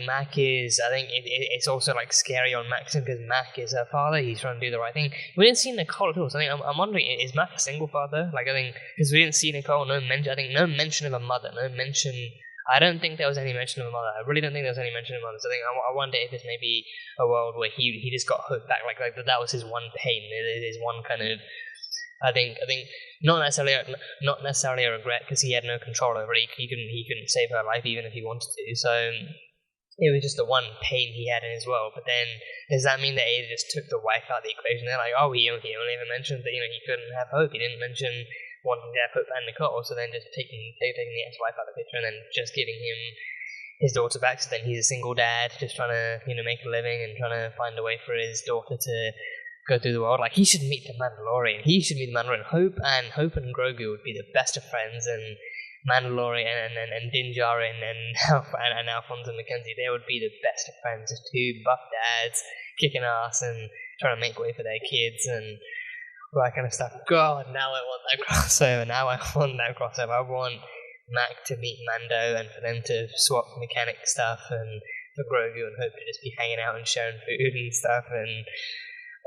Mac is, it's also like scary on Mac because Mac is her father. He's trying to do the right thing. We didn't see Nicole at all, so I think I'm wondering, is Mac a single father? Because we didn't see Nicole, no mention of a mother, I don't think there was any mention of a mother. I really don't think there was any mention of a mother. So I wonder if it's maybe a world where he just got Hope back, like that was his one pain, his one kind of, I think not necessarily a regret, because he had no control over it. He couldn't save her life even if he wanted to. So it was just the one pain he had in his world. But then does that mean that he just took the wife out of the equation? They're like, oh, he only even mentioned that he couldn't have Hope. He didn't mention wanting to have Hope and Nicole. So then just taking the ex-wife out of the picture and then just giving him his daughter back. So then he's a single dad, just trying to make a living and trying to find a way for his daughter to go through the world. Like, he should meet the Mandalorian. Hope and Grogu would be the best of friends, and Mandalorian and Din Djarin and Alphonse and Mackenzie, they would be the best of friends. Just two buff dads kicking ass and trying to make way for their kids and all that kind of stuff. God, now I want that crossover. I want Mac to meet Mando and for them to swap mechanic stuff, and for Grogu and Hope to just be hanging out and sharing food and stuff. And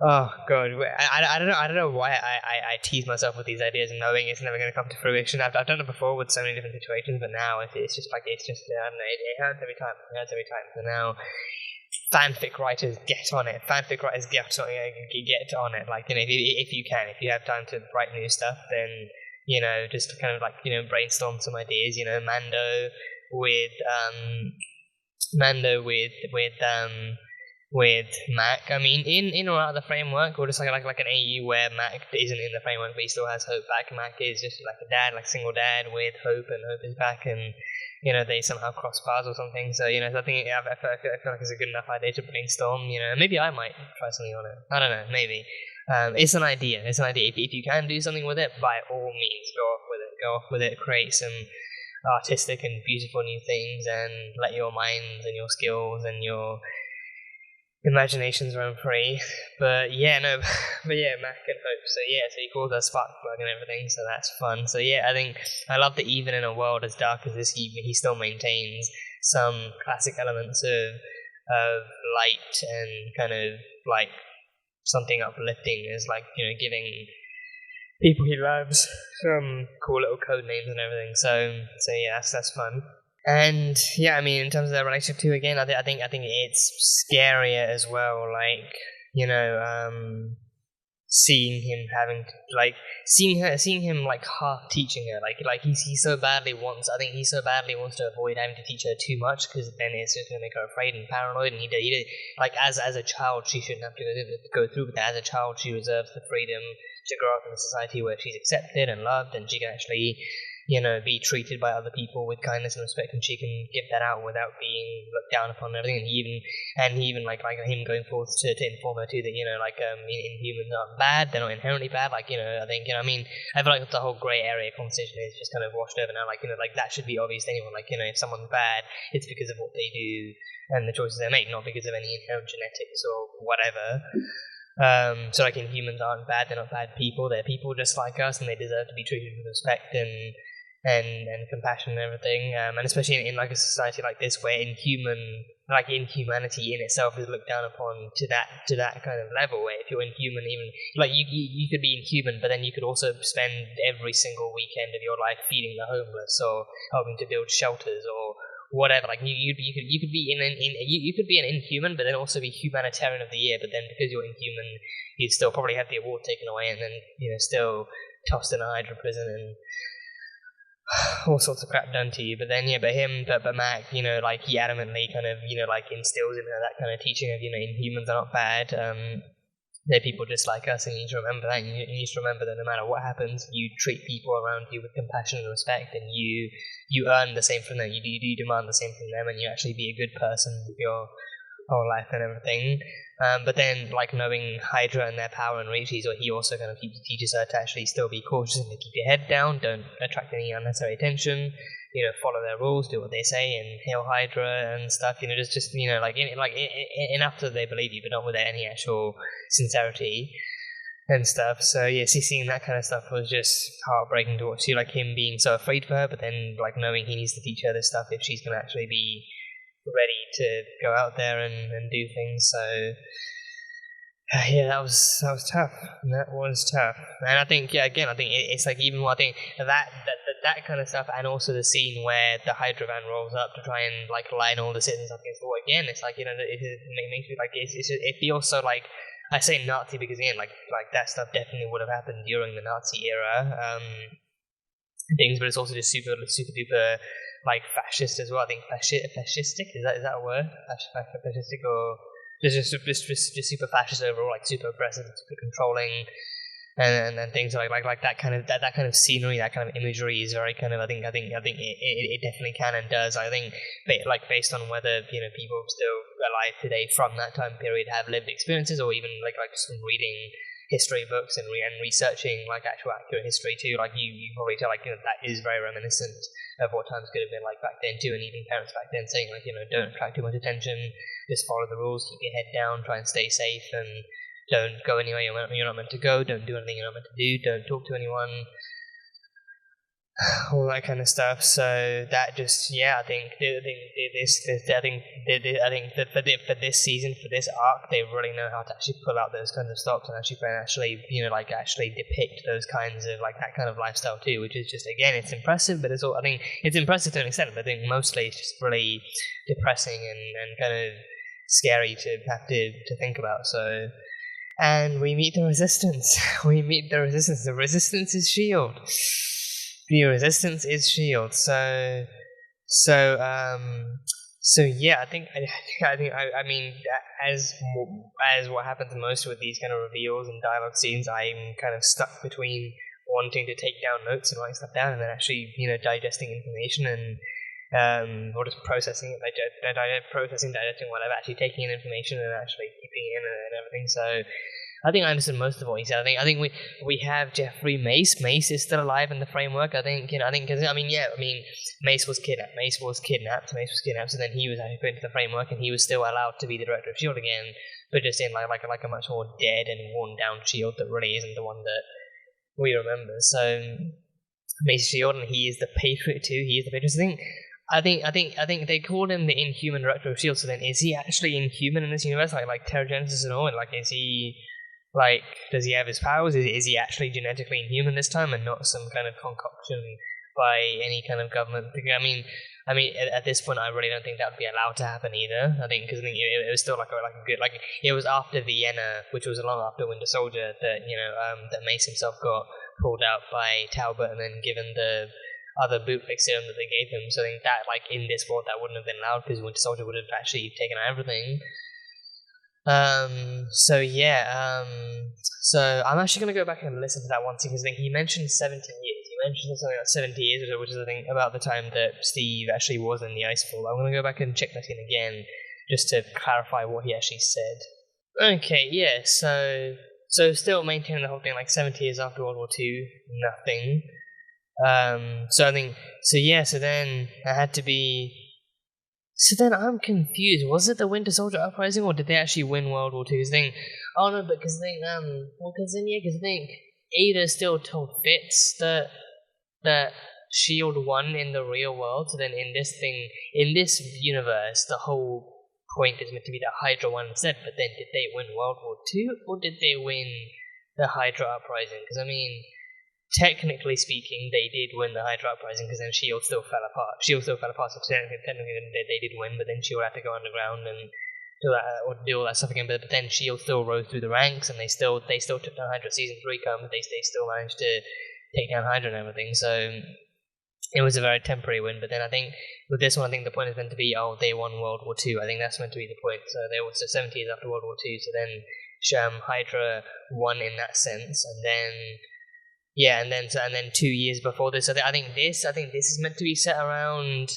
oh god, I don't know why I tease myself with these ideas and knowing it's never going to come to fruition. I've done it before with so many different situations, but now it's just I don't know, it hurts every time. So now fanfic writers get on it. Get on it. Like, you know, if you have time to write new stuff, then, you know, just to kind of like, you know, brainstorm some ideas. You know, Mando with Mac. I mean, in or out of the framework, or just like an AU where Mac isn't in the framework, but he still has Hope back. Mac is just like a dad, like single dad with Hope, and Hope is back, and you know they somehow cross paths or something. So you know, I think I feel like it's a good enough idea to brainstorm. You know, maybe I might try something on it. I don't know, maybe. It's an idea. If you can do something with it, by all means, go off with it. Create some artistic and beautiful new things, and let your minds and your skills and your imaginations run free. But yeah, Mac and Hope. So he calls her Sparkplug and everything, so that's fun. So yeah, I think I love that even in a world as dark as this, he still maintains some classic elements of light and kind of like something uplifting, is like, you know, giving people he loves some cool little code names and everything. So yeah, that's fun. And yeah, I mean, in terms of their relationship too, again, I think it's scarier as well. Like, you know, seeing him like half teaching her, like he so badly wants. I think he so badly wants to avoid having to teach her too much, because then it's just going to make her afraid and paranoid. And he did like as a child, she shouldn't have to go through with that. As a child, she reserves the freedom to grow up in a society where she's accepted and loved, and she can actually, you know, be treated by other people with kindness and respect, and she can give that out without being looked down upon and everything. And he even like him going forth to inform her too that, you know, like Inhumans aren't bad, they're not inherently bad. Like, you know, I think, you know, I mean, I feel like the whole grey area conversation is just kind of washed over now. Like, you know, like that should be obvious to anyone. Like, you know, if someone's bad, it's because of what they do and the choices they make, not because of any inherent genetics or whatever. So like Inhumans aren't bad, they're not bad people, they're people just like us, and they deserve to be treated with respect and compassion and everything, and especially in like a society like this where inhumanity in itself is looked down upon to that kind of level, where if you're inhuman, even like you could be inhuman, but then you could also spend every single weekend of your life feeding the homeless or helping to build shelters or whatever. Like you could be you could be an inhuman, but then also be humanitarian of the year. But then because you're inhuman, you'd still probably have the award taken away, and then, you know, still tossed in a Hydra prison and all sorts of crap done to you. But then but Mac, you know, like he adamantly kind of, you know, like instills in her that kind of teaching of, you know, Inhumans are not bad. They're people just like us, and you need to remember that. You need to remember that no matter what happens, you treat people around you with compassion and respect, and you earn the same from them. You demand the same from them, and you actually be a good person with your whole life and everything. But then, like, knowing Hydra and their power and reach, he also kind of teaches her to actually still be cautious and to keep your head down, don't attract any unnecessary attention, you know, follow their rules, do what they say, and hail Hydra and stuff, you know, just you know, enough so they believe you, but not with any actual sincerity and stuff. So yeah, seeing that kind of stuff was just heartbreaking to watch. Like him being so afraid for her, but then like knowing he needs to teach her this stuff if she's going to actually be ready to go out there and do things. So yeah, that was tough. That was tough. And I think, yeah, again, I think it's like even more, I think that kind of stuff, and also the scene where the Hydra van rolls up to try and like line all the citizens up against the wall again. It's like, you know, it makes me like it feels so like, I say Nazi because again, like that stuff definitely would have happened during the Nazi era, things, but it's also just super duper like fascist as well. I think fascistic is that a word? Fascistic, or just super fascist overall, like super oppressive, super controlling, and things like that kind of scenery, that kind of imagery is very kind of I think it definitely can and does. I think like based on whether, you know, people still alive today from that time period have lived experiences, or even like just from reading history books and researching like actual accurate history too. Like you probably tell like that is very reminiscent of what times could have been like back then too, and even parents back then saying like don't attract too much attention, just follow the rules, keep your head down, try and stay safe, and don't go anywhere you're not meant to go, don't do anything you're not meant to do, don't talk to anyone, all that kind of stuff. So that just I think that for this season, for this arc, they really know how to actually pull out those kinds of stops and actually actually depict those kinds of like that kind of lifestyle too, which is just again it's impressive, but it's all I think it's impressive to an extent, but I think mostly it's just really depressing and kind of scary to have to think about. So. And we meet the Resistance. The Resistance is S.H.I.E.L.D. The Resistance is S.H.I.E.L.D. So yeah, I mean, as what happens most with these kind of reveals and dialogue scenes, I'm kind of stuck between wanting to take down notes and write stuff down, and then actually, digesting information and or just processing it, digesting what I've actually taken in information and actually keeping it in and everything. So I think I understood most of what he said. I think we have Jeffrey Mace. Mace is still alive in the framework. I think Mace was kidnapped. So then he was actually put into the framework, and he was still allowed to be the director of S.H.I.E.L.D. again, but just in like a much more dead and worn down S.H.I.E.L.D. that really isn't the one that we remember. So Mace is S.H.I.E.L.D. and he is the Patriot too. He is the Patriot. I think they called him the Inhuman Director of S.H.I.E.L.D. So then, is he actually inhuman in this universe? Like Terrigenesis and all? Like, is he does he have his powers? Is he actually genetically inhuman this time, and not some kind of concoction by any kind of government? I mean, at this point, I really don't think that would be allowed to happen either. I think because it was still like a good it was after Vienna, which was long after Winter Soldier, that that Mace himself got pulled out by Talbot and then given the other bootleg serum that they gave him. So I think that in this world that wouldn't have been allowed because Winter Soldier would have actually taken everything. So I'm actually going to go back and listen to that one thing because I think he mentioned 70 years. He mentioned something like 70 years, which is I think about the time that Steve actually was in the Icefall. I'm going to go back and check that in again just to clarify what he actually said. Okay, yeah. So still maintaining the whole thing 70 years after World War II, nothing. So then I had to be. So then I'm confused. Was it the Winter Soldier uprising, or did they actually win World War II? Because Ada still told Fitz that S.H.I.E.L.D. won in the real world. So then in this universe, the whole point is meant to be that Hydra won instead. But then did they win World War II, or did they win the Hydra uprising? Because technically speaking, they did win the Hydra uprising because then S.H.I.E.L.D. still fell apart. So technically they did win, but then S.H.I.E.L.D. had to go underground and do all that stuff again. But then S.H.I.E.L.D. still rose through the ranks, and they still took down Hydra. Season 3 come, they still managed to take down Hydra and everything. So it was a very temporary win. But then I think with this one, I think the point is meant to be, they won World War II. I think that's meant to be the point. So they were 70 years after World War II. So then Hydra won in that sense, and then. Yeah, and then 2 years before this, I think this is meant to be set around,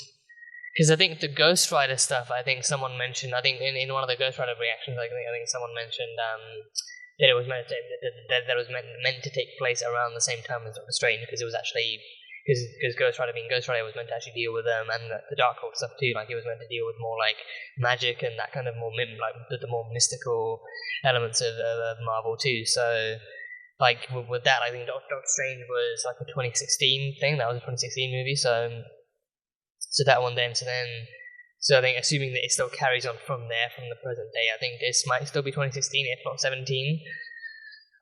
because I think the Ghost Rider stuff. I think someone mentioned. I think in one of the Ghost Rider reactions, I think someone mentioned that it was meant to take place around the same time as Doctor Strange, because it was actually because Ghost Rider being Ghost Rider was meant to actually deal with and the Darkhold stuff too. It was meant to deal with more magic and that kind of more the more mystical elements of Marvel too. So. With that, I think Doctor Strange was a 2016 thing. That was a 2016 movie, so that one then. So I think assuming that it still carries on from there, from the present day, I think this might still be 2016, if not 17.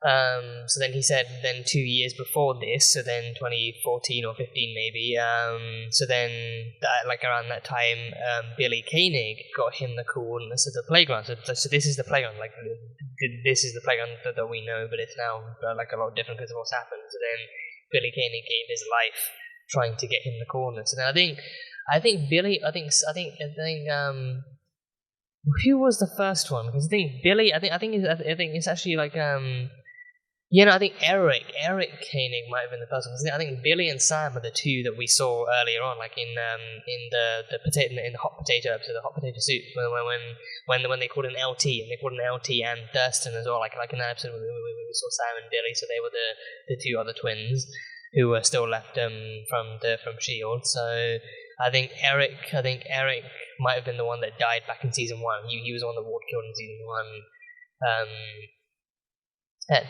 So then he said 2 years before this, so then 2014 or 15 maybe. So then around that time, Billy Koenig got him the coordinates of the playground. So this is the playground. This is the playground that we know, but it's now a lot different because of what's happened. So then Billy Koenig gave his life trying to get him the coordinates. And then I think Billy. Who was the first one? Because I think Billy. I think it's actually Yeah, no, I think Eric Koenig might have been the first one. I think Billy and Sam are the two that we saw earlier on, like in the potato in the hot potato episode, the hot potato soup, when they called an LT and Thurston as well, like in that episode we saw Sam and Billy, so they were the two other twins who were still left from Shield. So I think Eric might have been the one that died back in season 1. He was the one that Ward killed in season 1. At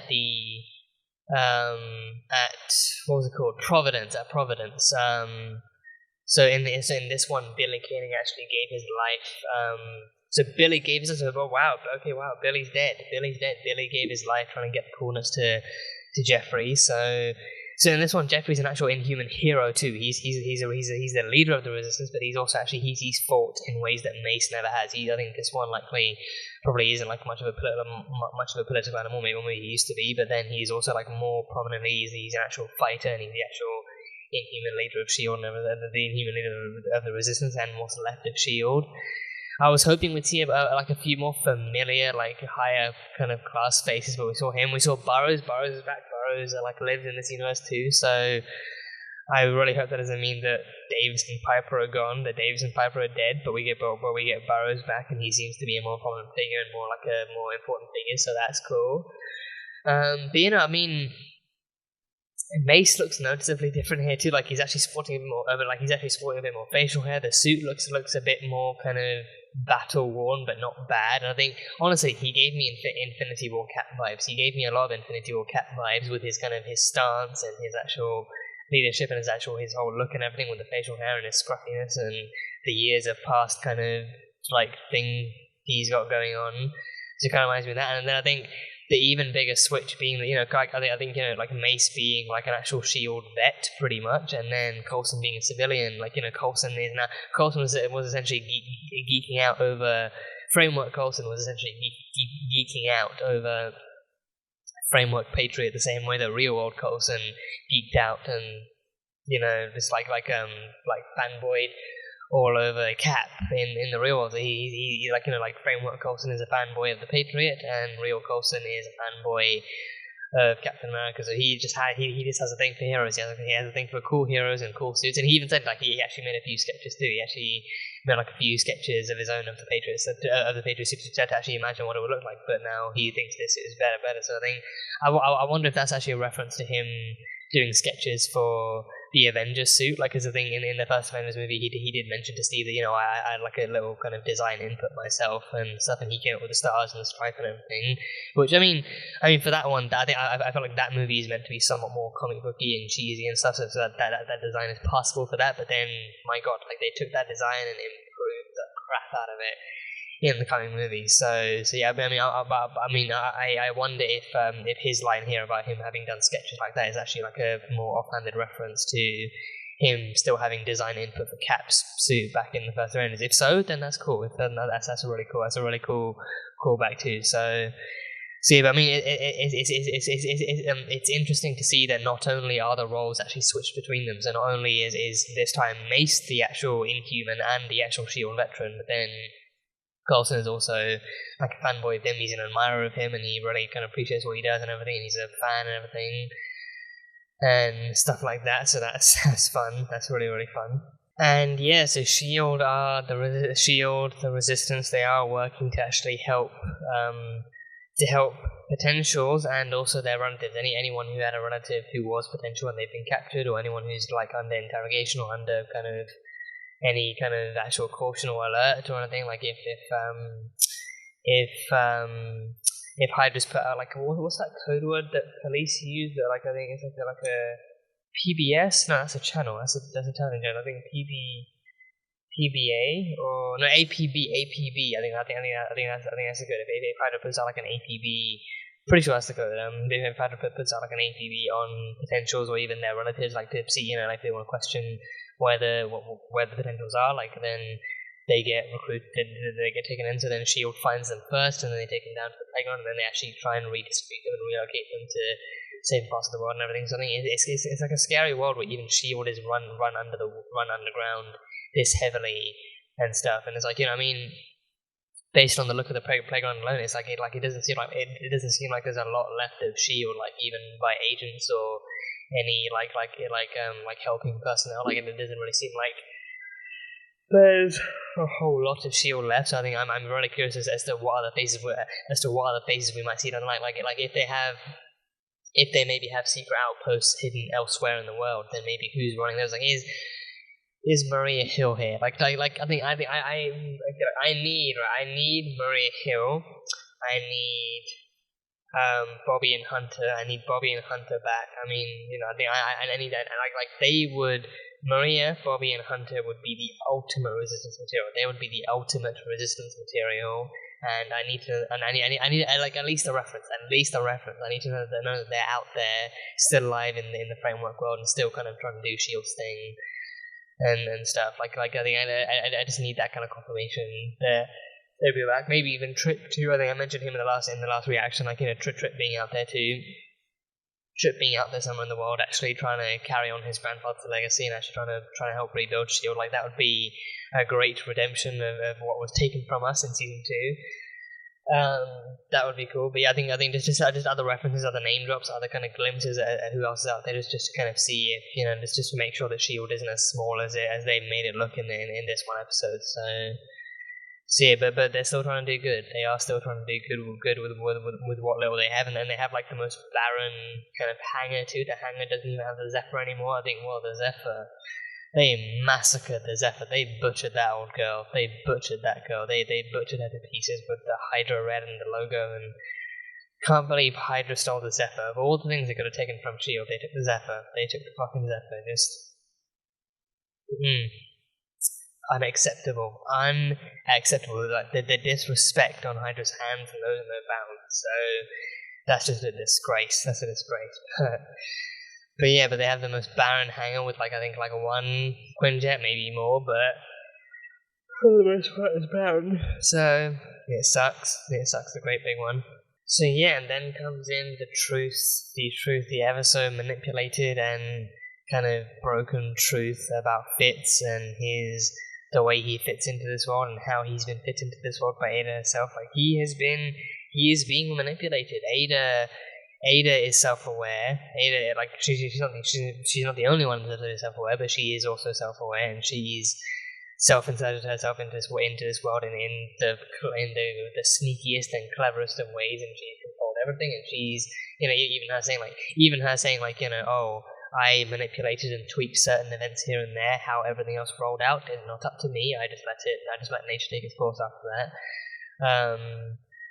what was it called? Providence. So in this one, Billy Koenig actually gave his life. So Billy gave his life. Oh wow, Billy's dead. Billy gave his life trying to get the coolness to Jeffrey. So in this one, Jeffrey's an actual Inhuman hero too. He's the leader of the Resistance, but he's also actually he's fought in ways that Mace never has. I think this one probably isn't like much of a political animal, maybe he used to be, but then he's also like more prominently he's an actual fighter, and he's the actual Inhuman leader of Shield, and the Inhuman leader of the Resistance, and what's left of Shield. I was hoping we'd see like a few more familiar, like higher kind of class faces, but we saw him. We saw Burroughs. Burroughs is back. Burroughs lives in this universe too. So I really hope that doesn't mean that Davis and Piper are gone, that Davis and Piper are dead. But we get Burroughs back, and he seems to be a more prominent figure and more like a more important figure. So that's cool. But I mean, Mace looks noticeably different here too. Like he's actually sporting a bit more facial hair. The suit looks a bit more kind of battle worn, but not bad. And I think honestly, he gave me Infinity War Cap vibes. He gave me a lot of Infinity War Cap vibes with his stance and his actual leadership and his whole look and everything, with the facial hair and his scruffiness and the years of past kind of like thing he's got going on. So it kind of reminds me of that. And then I think the even bigger switch being that, I think like Mace being like an actual Shield vet pretty much, and then Coulson being a civilian. Coulson was essentially geeking out over Framework. Coulson was essentially geeking out over Framework Patriot the same way that Real World Coulson geeked out and just like fanboyed all over Cap in the real world. He like Framework Coulson is a fanboy of the Patriot, and Real Coulson is a fanboy of Captain America. So he just has a thing for heroes. He has a thing for cool heroes and cool suits. And he even said he actually made a few sketches too. He actually made a few sketches of his own of the Patriot suit to actually imagine what it would look like. But now he thinks this is better. So I think I wonder if that's actually a reference to him doing sketches for the Avengers suit, as a thing in the first Avengers movie. He did mention to Steve that I had like a little kind of design input myself and stuff, and he came up with the stars and the stripe and everything. Which I mean for that one, I think I felt like that movie is meant to be somewhat more comic booky and cheesy and stuff, so that design is possible for that. But then, my God, they took that design and improved the crap out of it in the coming movies. So yeah, I wonder if his line here about him having done sketches like that is actually like a more offhanded reference to him still having design input for Cap's suit back in the first Avengers. If so, then that's cool. If that's a really cool. That's a really cool callback too. So yeah, but I mean, it's interesting to see that not only are the roles actually switched between them, so not only is this time Mace the actual Inhuman and the actual Shield veteran, but then Coulson is also like a fanboy of him. He's an admirer of him, and he really kind of appreciates what he does and everything. And he's a fan and everything, and stuff like that. So that's fun. That's really, really fun. And yeah, so Shield, the Resistance, they are working to actually help potentials and also their relatives. Anyone who had a relative who was potential and they've been captured, or anyone who's under interrogation or under any kind of actual caution or alert or anything. If Hydra's put out what's that code word that police use? That I think it's like a PBS. No, that's a channel. That's a television channel. I think PBA or no APB. I think that's good. If Hydra puts out like an APB, pretty sure that's the code. If Hydra puts out like an APB on potentials or even their relatives, to see if they want to question where the potentials are, then they get recruited, they get taken in. So then Shield finds them first, and then they take them down to the playground, and then they actually try and redistribute them and relocate them to safe parts of the world and everything. So I think it's like a scary world where even Shield is run underground this heavily and stuff. And it's based on the look of the playground alone, it's like it doesn't seem like there's a lot left of Shield, like even by agents or any like helping personnel. Like it doesn't really seem like there's a whole lot of Shield left. So I think I'm really curious as to what other faces we might see down the line. Like if they maybe have secret outposts hidden elsewhere in the world, then maybe who's running those? Like is Maria Hill here? I need Maria Hill. I need Bobby and Hunter. I need Bobby and Hunter back. I mean, I need that. And they would. Maria, Bobby, and Hunter would be the ultimate resistance material. They would be the ultimate resistance material. And I need at least a reference. I need to know that they're out there, still alive in the framework world, and still kind of trying to do Shield's thing and stuff. I think I just need that kind of confirmation. They'll be back. Maybe even Trip too. I think I mentioned him in the last reaction. Trip being out there too. Trip being out there somewhere in the world, actually trying to carry on his grandfather's legacy and actually trying to help rebuild Shield. That would be a great redemption of what was taken from us in season 2. That would be cool. But yeah, I think just other references, other name drops, other kind of glimpses at who else is out there, just to kind of see if just to make sure that Shield isn't as small as they've made it look in this one episode. So yeah, but they're still trying to do good. They are still trying to do good with what little they have, and then they have the most barren kind of hangar too. The hangar doesn't even have the Zephyr anymore. I think the Zephyr, they massacred the Zephyr. They butchered that old girl. They butchered that girl. They butchered her to pieces with the Hydra red and the logo. And can't believe Hydra stole the Zephyr. Of all the things they could have taken from Shield, they took the Zephyr. They took the fucking Zephyr. Just unacceptable. The disrespect on Hydra's hands knows no bounds. So that's just a disgrace. That's a disgrace. But yeah, they have the most barren hangar with I think one Quinjet, maybe more, but for the most part it's barren. So it sucks. The great big one. So yeah, and then comes in the truth, the ever so manipulated and kind of broken truth about Fitz and the way he fits into this world and how he's been fit into this world by Ada herself. He is being manipulated. Ada is self-aware. Ada, she's not the only one that is self-aware, but she is also self-aware, and she's self-inserted herself into this world in the sneakiest and cleverest of ways, and she's controlled everything. And she's, even her saying, oh, I manipulated and tweaked certain events here and there. How everything else rolled out is not up to me. I just let nature take its course after that.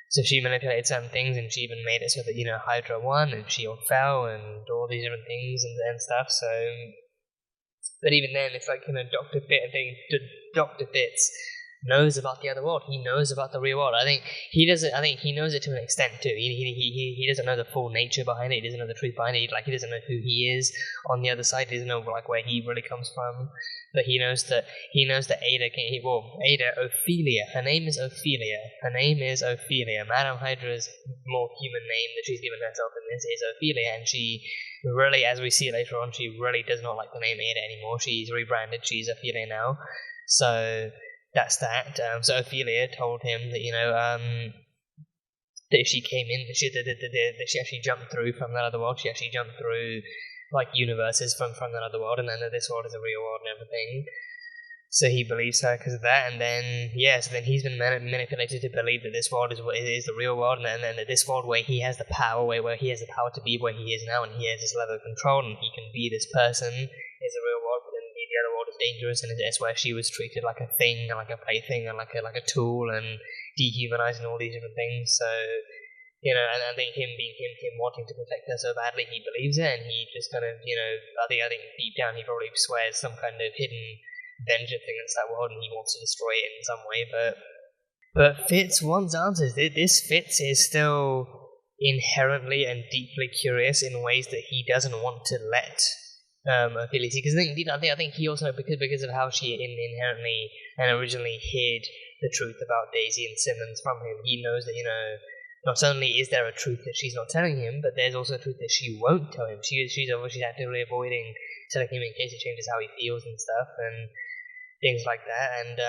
So she manipulated certain things, and she even made it so that Hydra won and Shield fell, and all these different things and stuff. So, but even then, it's Dr. Fitz knows about the other world. He knows about the real world. I think he knows it to an extent too. He doesn't know the full nature behind it. He doesn't know the truth behind it. He doesn't know who he is on the other side. He doesn't know where he really comes from. But he knows that Ada Ophelia. Her name is Ophelia. Madame Hydra's more human name that she's given herself in this is Ophelia, and she really, as we see later on, she really does not like the name Ada anymore. She's rebranded. She's Ophelia now. So that's that. So Ophelia told him that that if she came in, that she actually jumped through from that other world. She actually jumped through universes from that other world, and then that this world is a real world and everything. So he believes her because of that, and then he's been manipulated to believe that this world is the real world, and then that this world where he has the power, where he has the power to be where he is now, and he has this level of control, and he can be this person, is the real world. But then the other world is dangerous, and it's where she was treated like a thing, and like a plaything, and like a tool, and dehumanized, and all these different things. So, and I think him wanting to protect her so badly, he believes it, and he just kind of, I think deep down he probably swears some kind of hidden vengeance against that world, and he wants to destroy it in some way. But Fitz wants answers. This Fitz is still inherently and deeply curious in ways that he doesn't want to let Ophelia see. Because I think he also, because of how she inherently and originally hid the truth about Daisy and Simmons from him, he knows that not only is there a truth that she's not telling him, but there's also a truth that she won't tell him. She's actively avoiding telling him in case it changes how he feels and stuff, and things like that. And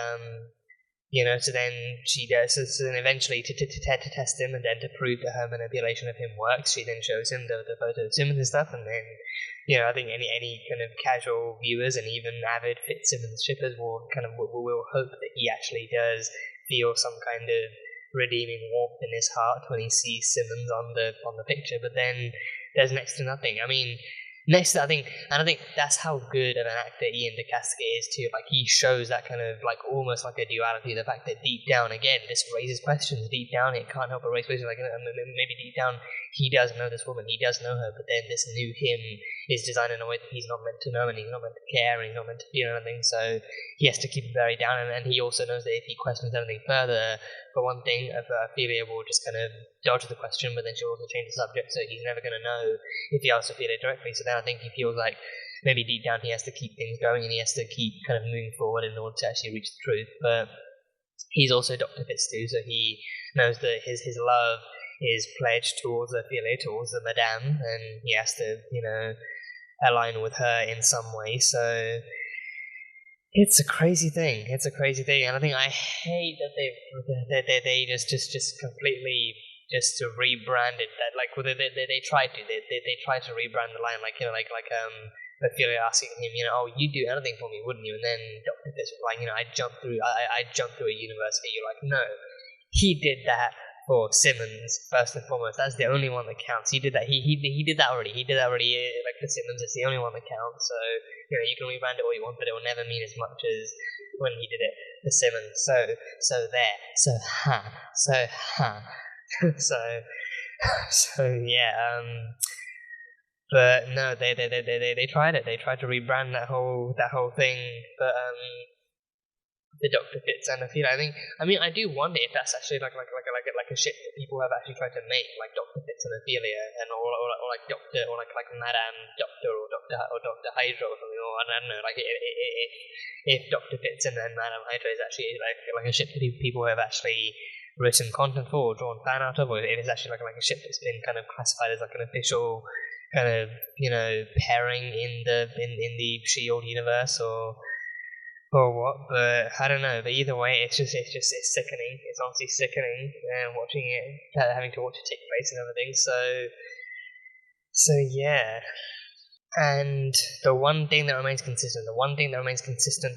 So then she does, so then eventually to test him and then to prove that her manipulation of him works, she then shows him the photo of Simmons and stuff, and then, I think any kind of casual viewers and even avid Fitzsimmons shippers will hope that he actually does feel some kind of redeeming warmth in his heart when he sees Simmons on the picture, but then there's next to nothing. I mean, I think that's how good of an actor Iain de Caestecker is too. Like, he shows that kind of like almost like a duality. The fact that deep down, again, this raises questions. Deep down, it can't help but raise questions. Like, maybe deep down, he does know this woman, he does know her, but then this new him is designed in a way that he's not meant to know, and he's not meant to care, and he's not meant to feel anything. So he has to keep it very down, and he also knows that if he questions anything further, for one thing, Ophelia will just kind of dodge the question, but then she'll also change the subject, so he's never going to know if he asks Ophelia directly. So then I think he feels like maybe deep down he has to keep things going, and he has to keep kind of moving forward in order to actually reach the truth. But he's also Dr. Fitz too, so he knows that his love is pledged towards Ophelia, towards the Madame, and he has to, align with her in some way. So it's a crazy thing. And I think I hate that they just completely just to rebranded that. Like, well, they tried to rebrand the line, Ophelia asking him, oh, you'd do anything for me, wouldn't you? And then Dr. Fitz was like, I jumped through a university. You're like, no, he did that for Simmons first and foremost. That's the only one that counts. He did that. He did that already. Like, for Simmons, it's the only one that counts. So you can rebrand it all you want, but it will never mean as much as when he did it for Simmons. So yeah. But no, they tried it. They tried to rebrand that whole thing, but the Dr. Fitz and Ophelia. I do wonder if that's actually like a ship that people have actually tried to make, like Dr. Fitz and Ophelia, and or like Doctor, or like Madame Doctor, or Dr. Hydra or something, or I don't know, like if Dr. Fitz and Madame Hydra is actually like a ship that people have actually written content for, or drawn fan out of, or if it's actually like a ship that's been kind of classified as like an official kind of pairing in the Shield universe, or what. But I don't know. But either way, it's sickening. It's honestly sickening, watching it, having to watch it take place and everything. So yeah. And the one thing that remains consistent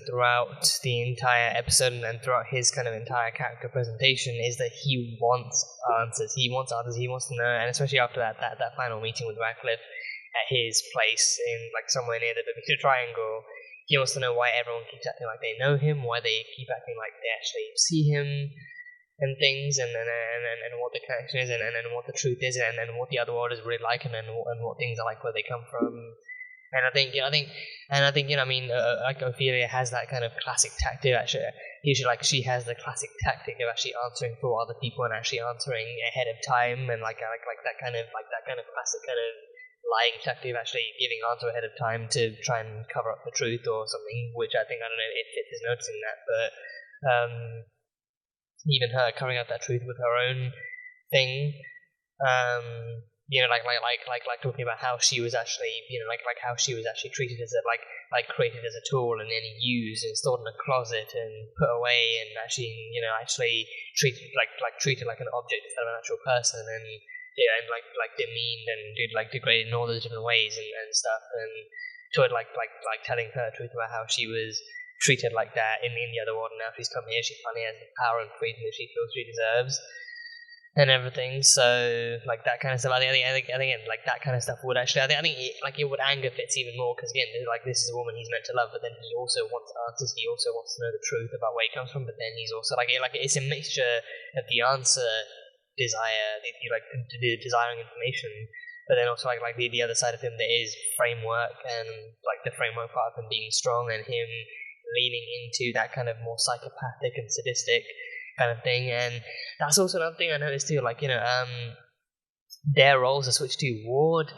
throughout the entire episode and throughout his kind of entire character presentation is that he wants answers. He wants to know, and especially after that final meeting with Radcliffe at his place in like somewhere near the Bermuda Triangle, he wants to know why everyone keeps acting like they know him, why they keep acting like they actually see him and things, and what the connection is, and what the truth is, and what the other world is really like, and what things are like, where they come from. And I think like Ophelia has that kind of classic tactic. Actually, she has the classic tactic of actually answering for other people and actually answering ahead of time, and like that kind of classic kind of lying tactic of actually giving answer ahead of time to try and cover up the truth or something. Which I don't know if Fitz is noticing that, but even her covering up that truth with her own thing. Like talking about how she was actually, how she was actually treated as created as a tool and then used and stored in a closet and put away, and actually treated like an object instead of an actual person, and demeaned and degraded in all those different ways and stuff, and to it like telling her truth about how she was treated like that in the other world, and now she's come here, she finally has the power and freedom that she feels she deserves. And everything, so like that kind of stuff. I think like that kind of stuff would actually. I think it would anger Fitz even more, because again, like, this is a woman he's meant to love, but then he also wants answers. He also wants to know the truth about where he comes from. But then he's also like it's a mixture of the answer desire, the desiring information, but then also like the other side of him that is framework, and like the framework part of him being strong, and him leaning into that kind of more psychopathic and sadistic kind of thing. And that's also another thing I noticed too, their roles are switched too. Ward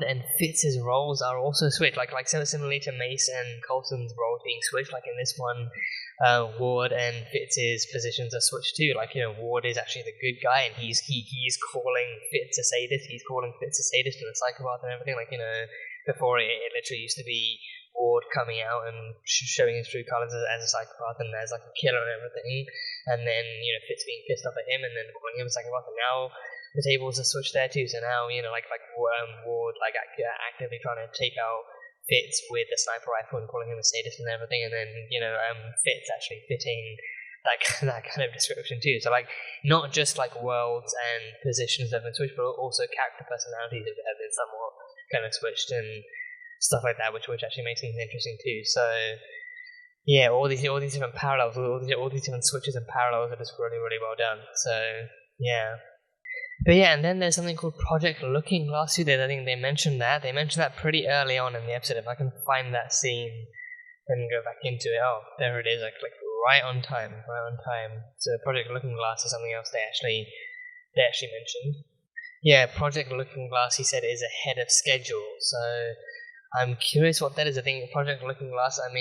and Fitz's roles are also switched, like so similarly to Mace and Coulson's roles being switched. Like in this one, Ward and Fitz's positions are switched too. Ward is actually the good guy, and he's calling Fitz a sadist. He's calling Fitz a sadist and a psychopath and everything. Before it literally used to be Ward coming out and showing his true colours as a psychopath and as like a killer and everything, and then Fitz being pissed off at him and then calling him a psychopath, and now the tables are switched there too. So now Ward like actively trying to take out Fitz with the sniper rifle and calling him a sadist and everything, and then Fitz actually fitting that kind of description too. So like not just like worlds and positions have been switched, but also character personalities have been somewhat kind of switched and stuff like that, which actually makes things interesting too. So yeah, all these different parallels, all these different switches and parallels are just really, really well done. So yeah. But yeah, and then there's something called Project Looking Glass too. I think they mentioned that. They mentioned that pretty early on in the episode. If I can find that scene and go back into it. Oh, there it is. I clicked right on time. So Project Looking Glass is something else they actually mentioned. Yeah, Project Looking Glass, he said, is ahead of schedule. So I'm curious what that is. I think Project Looking Glass, I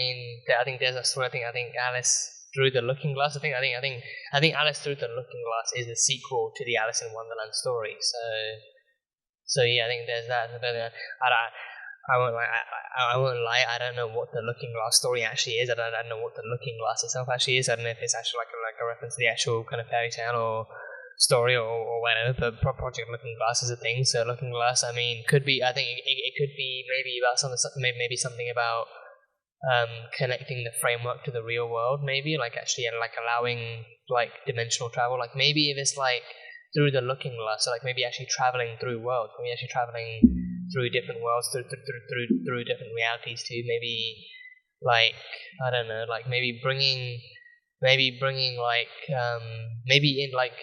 think there's a story. I think Alice Through the Looking Glass. I think Alice Through the Looking Glass is the sequel to the Alice in Wonderland story. So yeah, I think there's that. I won't lie. I don't know what the Looking Glass story actually is. I don't know what the Looking Glass itself actually is. I don't know if it's actually like a reference to the actual kind of fairy tale or story or whatever. But Project Looking Glass is a thing. So Looking Glass, could be. I think it could be maybe about something about connecting the framework to the real world. Maybe like actually like allowing like dimensional travel. Like maybe if it's like through the Looking Glass, so like maybe actually traveling through worlds. Maybe actually traveling through different worlds, through different realities too. Maybe like I don't know, like maybe bringing like maybe in like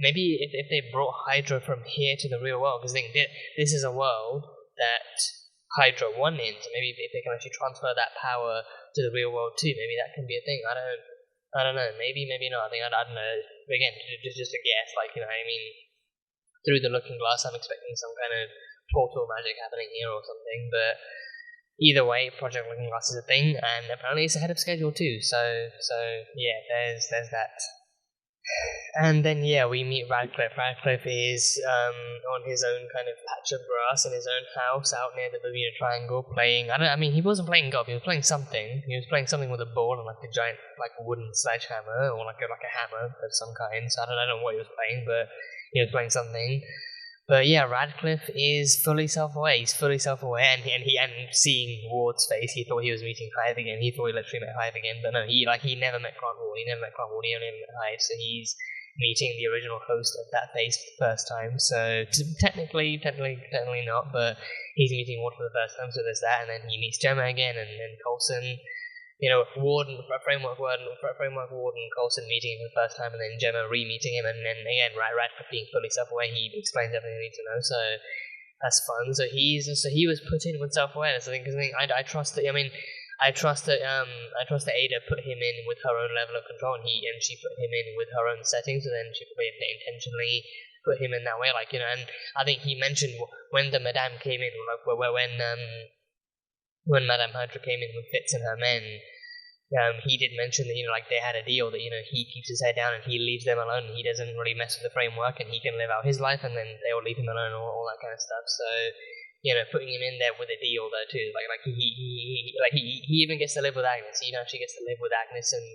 maybe if they brought Hydra from here to the real world, because this is a world that Hydra won in, so maybe if they can actually transfer that power to the real world too, maybe that can be a thing. I don't know, maybe not. I don't know. Again, just a guess. Like through the Looking Glass, I'm expecting some kind of portal magic happening here or something, but either way, Project Looking Glass is a thing, and apparently it's ahead of schedule too, so yeah, there's that. And then yeah, we meet Radcliffe. Radcliffe is on his own kind of patch of grass in his own house out near the Bermuda Triangle playing, he wasn't playing golf, he was playing something. He was playing something with a ball and like a giant like wooden sledgehammer or like a hammer of some kind, so I don't know what he was playing, but he was playing something. But yeah, Radcliffe is fully self-aware. He's fully self-aware, and seeing Ward's face, he thought he was meeting Hive again. He thought he literally met Hive again, but no, he never met Grant Ward. He only met Hive. So he's meeting the original host of that face for the first time. So technically not, but he's meeting Ward for the first time. So there's that, and then he meets Gemma again, and then Coulson. Ward and Framework Ward and Coulson meeting him for the first time, and then Gemma re-meeting him, and then again Radcliffe being fully self-aware, he explains everything you need to know. So that's fun. So he was put in with self-awareness. I trust that. I trust that Ada put him in with her own level of control, and she put him in with her own settings, and then she probably intentionally put him in that way. And I think he mentioned when the Madame came in, when Madame Hydra came in with Fitz and her men. He did mention that they had a deal that he keeps his head down and he leaves them alone and he doesn't really mess with the framework and he can live out his life and then they will leave him alone, all that kind of stuff. So putting him in there with a deal though too, he even gets to live with Agnes. She gets to live with Agnes and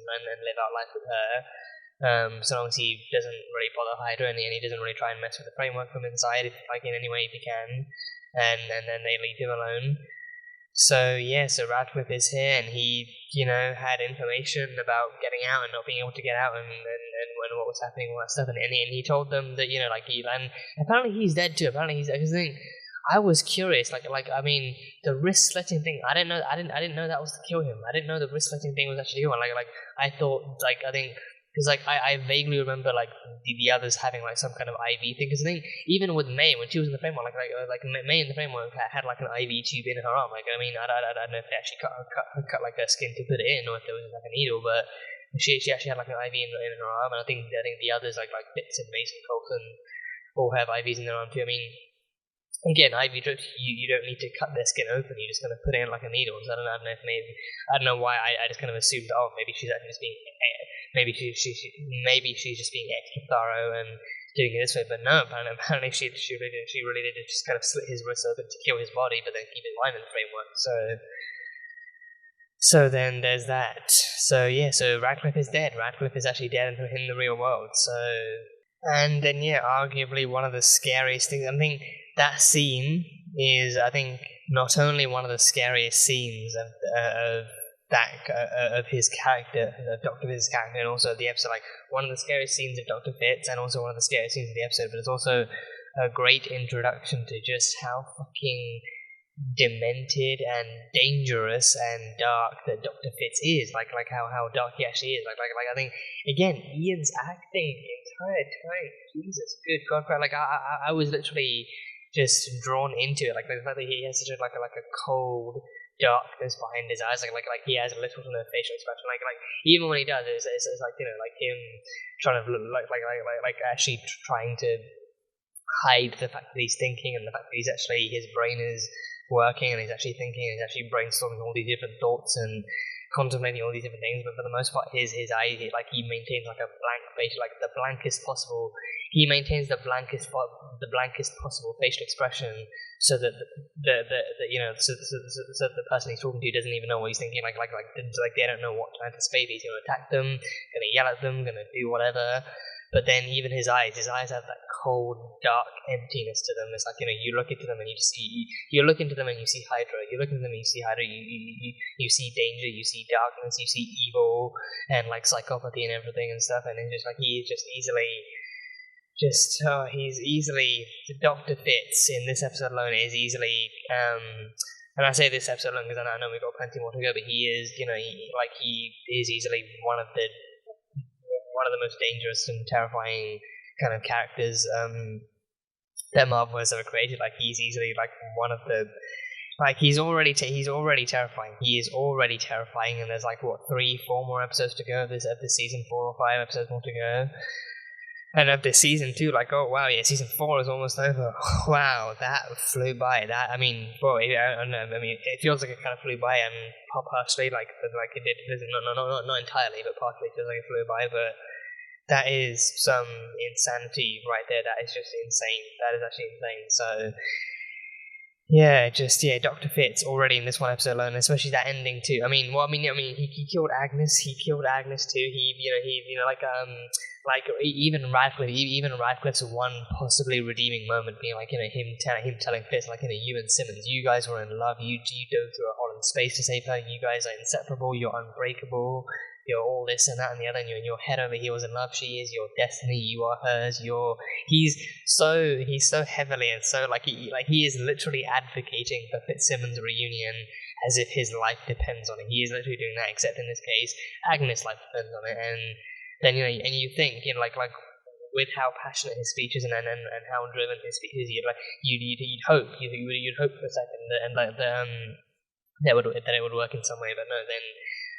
live out life with her. So long as he doesn't really bother Hydra and he doesn't really try and mess with the framework from inside, in any way if he can, and then they leave him alone. So yeah, so Radcliffe is here, and he, had information about getting out and not being able to get out, and what was happening, all that stuff, and he told them that and apparently he's dead too. Apparently he's dead. Because I was curious, the wrist slitting thing. I didn't know that was to kill him. I didn't know the wrist slitting thing was actually to kill him. I thought, because I vaguely remember the others having some kind of IV thing. Because even with May when she was in the framework, May in the framework had an IV tube in her arm. I don't know if they actually cut her skin to put it in, or if there was a needle, but she actually had an IV in her arm. And I think the others like Fitz and Mason Coulson all have IVs in their arm too. Again, IV drips, you don't need to cut their skin open, you're just going to put it in like a needle. So I don't know if I don't know why I just kind of assumed, maybe she's actually just being, maybe she's just being extra thorough and doing it this way, but no, apparently she really did just kind of slit his wrist open to kill his body, but then keep his mind in the framework. So So then there's that. So yeah, so Radcliffe is dead. Radcliffe is actually dead in the real world. So, and then yeah, arguably one of the scariest things. I think that scene is, I think, not only one of the scariest scenes of of his character, of Dr. Fitz's character, and also the episode, like one of the scariest scenes of Dr. Fitz, and also one of the scariest scenes of the episode. But it's also a great introduction to just how fucking demented and dangerous and dark that Dr. Fitz is, like how dark he actually is, like I think again Ian's acting the entire time, Jesus, good God, like I was literally just drawn into it, like the fact that he has such a like a cold darkness behind his eyes, like he has little to no facial expression, like even when he does, it's like, you know, like him trying to like actually trying to hide the fact that he's thinking, and the fact that he's actually, his brain is working and he's actually thinking and he's actually brainstorming all these different thoughts and contemplating all these different things. But for the most part, his eyes, like he maintains like a blank face, like the blankest possible. He maintains the blankest possible facial expression, so that the you know, so the person he's talking to doesn't even know what he's thinking. Like they don't know what to anticipate. He's gonna attack them, gonna yell at them, gonna do whatever. But then even his eyes have that cold, dark emptiness to them. It's like, you know, you look into them and you just see, you look into them and you see Hydra. You look into them and you see Hydra. You see danger. You see darkness. You see evil and like psychopathy and everything and stuff. And it's just like he's easily Dr. Fitz in this episode alone is easily. And I say this episode alone because I know we've got plenty more to go. But he is, you know, he is easily one of the most dangerous and terrifying kind of characters that Marvel has ever created. Like he's easily like one of the, like he's already terrifying. He is already terrifying, and there's like what 3-4 more episodes to go of this season, 4 or 5 episodes more to go. And of this season too, like, oh wow, yeah, season 4 is almost over. Wow, that flew by. That, I mean, boy, I don't know. I mean, it feels like it kind of flew by, and partially, like it did. Not entirely, but partially it feels like it flew by. But that is some insanity right there. That is just insane. That is actually insane. So, yeah, Dr. Fitz already in this one episode alone, especially that ending too. I mean, he killed Agnes. He killed Agnes too. Even Radcliffe's one possibly redeeming moment being like, you know, him telling Fitz, like, you know, you and Simmons, you guys were in love. You dove through a hole in space to save her. You guys are inseparable. You're unbreakable. You're all this and that and the other, and you're head over heels in love. She is your destiny. You are hers. He's so heavily and so he is literally advocating for Fitzsimmons' reunion as if his life depends on it. He is literally doing that. Except in this case, Agnes' life depends on it. And then, you know, and you think, you know, like with how passionate his speech is and how driven his speech is, you'd hope for a second that it would work in some way, but no. Then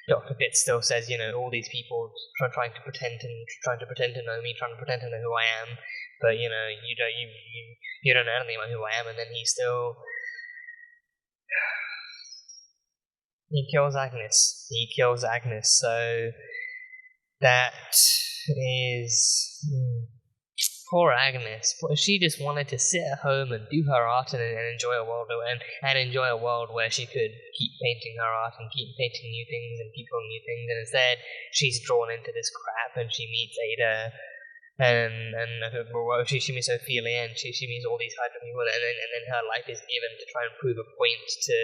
Dr. Fitz still says, you know, all these people trying to pretend to know me, trying to pretend to know who I am, but, you know, you don't know anything about who I am. And then he kills Agnes. So that is poor Agnes. She just wanted to sit at home and do her art and enjoy a world where she could keep painting her art and keep painting new things and keep on new things. And instead, she's drawn into this crap, and she meets Ada, and she meets Ophelia, and she meets all these Hydra people, and then her life is given to try and prove a point to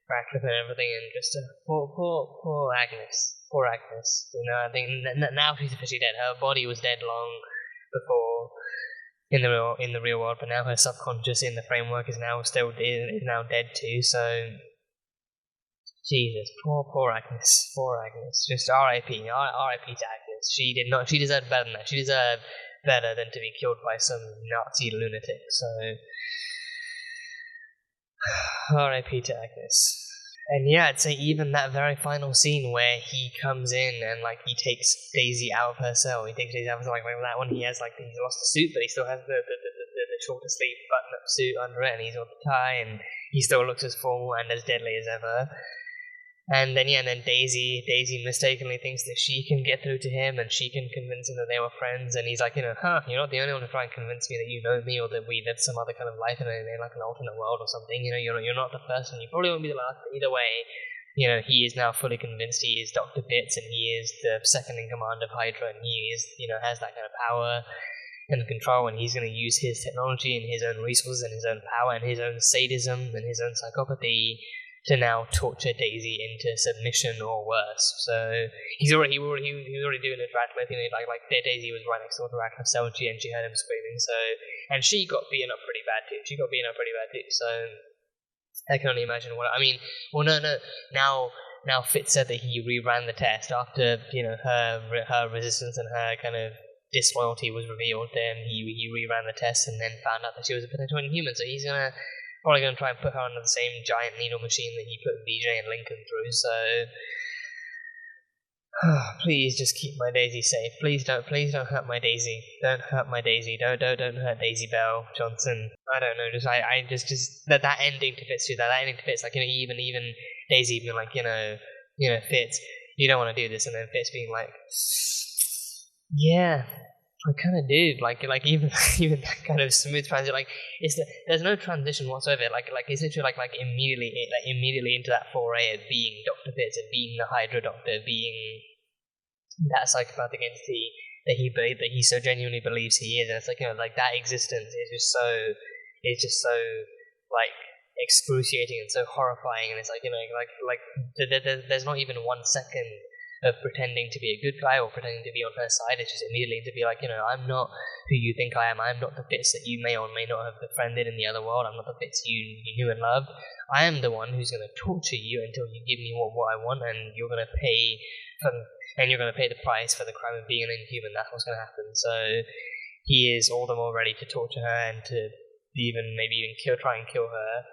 Radcliffe and everything, and just poor Agnes. You know, I think now she's officially dead. Her body was dead long before in the real world, but now her subconscious in the framework is now dead too. So Jesus, poor Agnes, just R.I.P. to Agnes. She deserved better than that. She deserved better than to be killed by some Nazi lunatic. So R.I.P. to Agnes. And yeah, I'd say even that very final scene where he comes in and like he takes Daisy out of her cell. He takes Daisy out of her cell, like that one. He's lost the suit, but he still has the shorter sleeve button-up suit under it, and he's got the tie, and he still looks as formal and as deadly as ever. And then Daisy mistakenly thinks that she can get through to him, and she can convince him that they were friends. And he's like, you know, you're not the only one to try and convince me that you know me, or that we lived some other kind of life in like an alternate world or something. You know, you're not the first one. You probably won't be the last. But either way, you know, he is now fully convinced he is Dr. Pitts and he is the second in command of Hydra, and he is, you know, has that kind of power and control, and he's going to use his technology and his own resources and his own power and his own sadism and his own psychopathy to now torture Daisy into submission or worse. So he was already doing it to Ratcliffe. You know, like Daisy was right next door to Ratcliffe's cell, and she heard him screaming. So, and she got beaten up pretty bad too. So I can only imagine what I mean. Well, no. Now Fitz said that he reran the test after, you know, her resistance and her kind of disloyalty was revealed. Then he reran the test and then found out that she was a potential inhuman. So he's probably gonna try and put her under the same giant needle machine that he put BJ and Lincoln through. So please just keep my Daisy safe. Please don't hurt my Daisy. Don't hurt my Daisy. Don't hurt Daisy Bell Johnson. I don't know. Just that ending to Fitz too. That ending to Fitz, like, you know, even Daisy being like, you know, Fitz, you don't want to do this, and then Fitz being like, yeah, I kind of do. Like even that kind of smooth transition. Like there's no transition whatsoever. Like it's literally like immediately into that foray of being Dr. Pitts, of being the Hydra Doctor, being that psychopathic entity that he so genuinely believes he is. And it's like, you know, like that existence is just so like excruciating and so horrifying. And it's like, you know, like there's not even 1 second of pretending to be a good guy or pretending to be on her side. It's just immediately to be like, you know, I'm not who you think I am. I'm not the Fitz that you may or may not have befriended in the other world. I'm not the Fitz you knew and loved. I am the one who's going to torture you until you give me what I want, and you're going to pay the price for the crime of being an inhuman. That's what's going to happen. So he is all the more ready to torture her and to maybe even try and kill her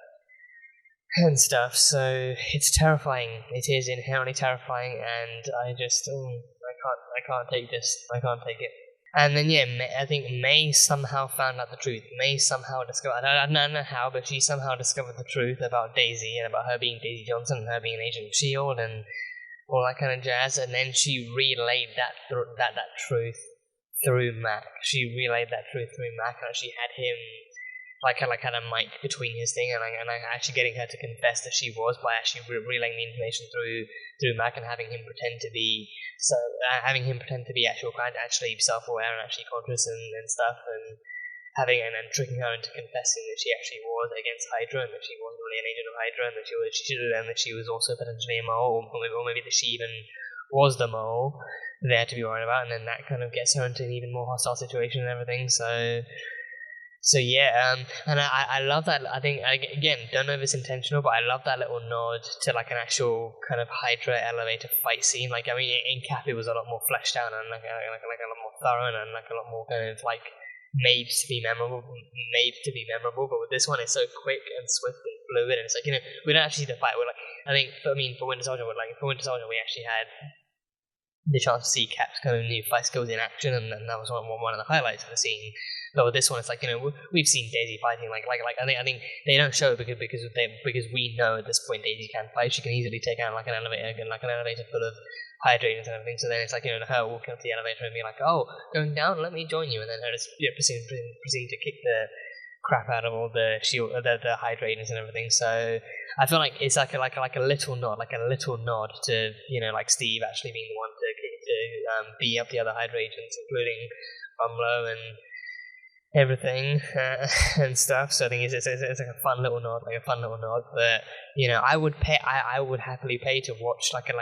and stuff. So it's terrifying. It is inherently terrifying, and I just I can't take this. I can't take it. And then I think May somehow found out the truth. May somehow discovered, I don't know how, but she somehow discovered the truth about Daisy and about her being Daisy Johnson and her being an agent of S.H.I.E.L.D. and all that kind of jazz. And then she relayed that truth through Mac. She relayed that truth through Mac, and she had him had a mic between his thing, and actually getting her to confess that she was, by actually relaying the information through Mac and having him pretend to be actually self-aware and actually conscious and stuff, and tricking her into confessing that she actually was against Hydra and that she wasn't really an agent of Hydra, and that she was also potentially a mole, or maybe that she even was the mole there to be worried about, and then that kind of gets her into an even more hostile situation and everything. So yeah, and I love that. I think, again, don't know if it's intentional, but I love that little nod to like an actual kind of Hydra elevator fight scene. Like, I mean, in Cap it was a lot more fleshed out and like a lot more thorough and like a lot more kind of like made to be memorable. But with this one, it's so quick and swift and fluid, and it's like, you know, we don't actually see the fight. We're like, I think, for Winter Soldier, we actually had the chance to see Cap's kind of new fight skills in action, and that was one of the highlights of the scene. But with this one, it's like, you know, we've seen Daisy fighting. Like I think they don't show it because we know at this point Daisy can fight. She can easily take out like an elevator full of Hydra agents and everything. So then it's like, you know, her walking up to the elevator and being like, "Oh, going down, let me join you," and then her just proceed to kick the crap out of all the Hydra agents and everything. So I feel like it's like a little nod to, you know, like Steve actually being the one to beat up the other Hydra agents, including Rumlow and everything and stuff. So I think it's like a fun little nod. But you know, I would happily pay to watch like an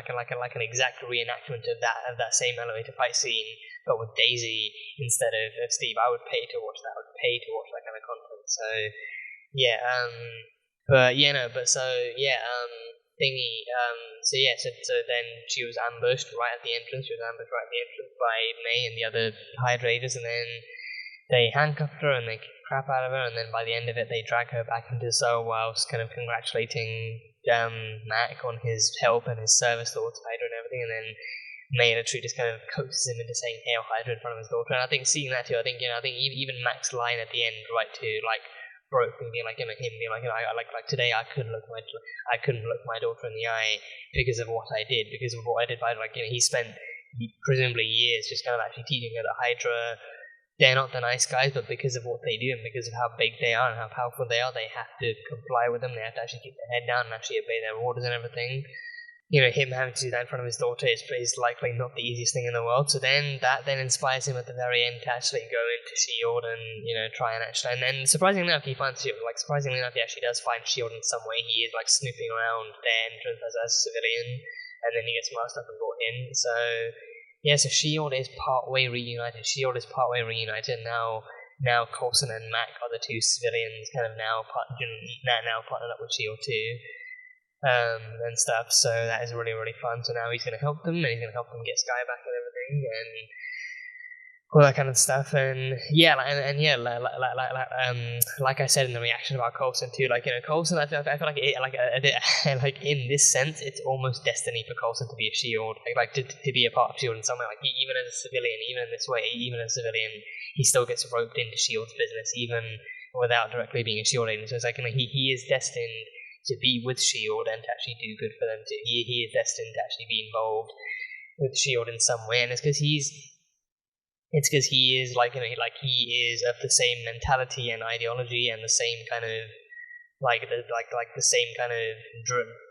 exact reenactment of that same elevator fight scene, but with Daisy instead of Steve. I would pay to watch that. I would pay to watch that kind of content. So yeah, so then she was ambushed right at the entrance. By May and the other Hydra agents, and then they handcuffed her and they kicked the crap out of her, and then by the end of it they drag her back into the cell whilst kind of congratulating Mac on his help and his service towards Hydra and everything, and then May literally just kind of coaxes him into saying "Hail Hydra" in front of his daughter. And I think seeing that too, I think even Mac's line at the end, right, to like broke me, being like, you know, him being like, you know, like today I couldn't look my daughter in the eye because of what I did, because of what I did. By, like, you know, he spent presumably years just kind of actually teaching her that Hydra, they're not the nice guys, but because of what they do and because of how big they are and how powerful they are, they have to comply with them. They have to actually keep their head down and actually obey their orders and everything. him having to do that in front of his daughter is likely not the easiest thing in the world. So then that inspires him at the very end to actually go into S.H.I.E.L.D. and try and actually, and then surprisingly enough he finds S.H.I.E.L.D. Like surprisingly enough he actually does find S.H.I.E.L.D. in some way. He is like snooping around their entrance as a civilian, and then he gets masked up and brought in. So yeah, so S.H.I.E.L.D. is partway reunited. Now Coulson and Mac are the two civilians kind of now partnered up with S.H.I.E.L.D. too. And stuff, so that is really, really fun. So now he's going to help them, and he's going to help them get Sky back and everything, and all that kind of stuff. And yeah, like I said in the reaction about Coulson too, Coulson, I feel like like in this sense, it's almost destiny for Coulson to be a S.H.I.E.L.D., to be a part of S.H.I.E.L.D. in some way. Like even as a civilian, even in this way, even as a civilian, he still gets roped into S.H.I.E.L.D.'s business, even without directly being a S.H.I.E.L.D. agent. So it's like he is destined to be with S.H.I.E.L.D. and to actually do good for them too. He is destined to actually be involved with S.H.I.E.L.D. in some way, and it's because he is he is of the same mentality and ideology and the same kind of the same kind of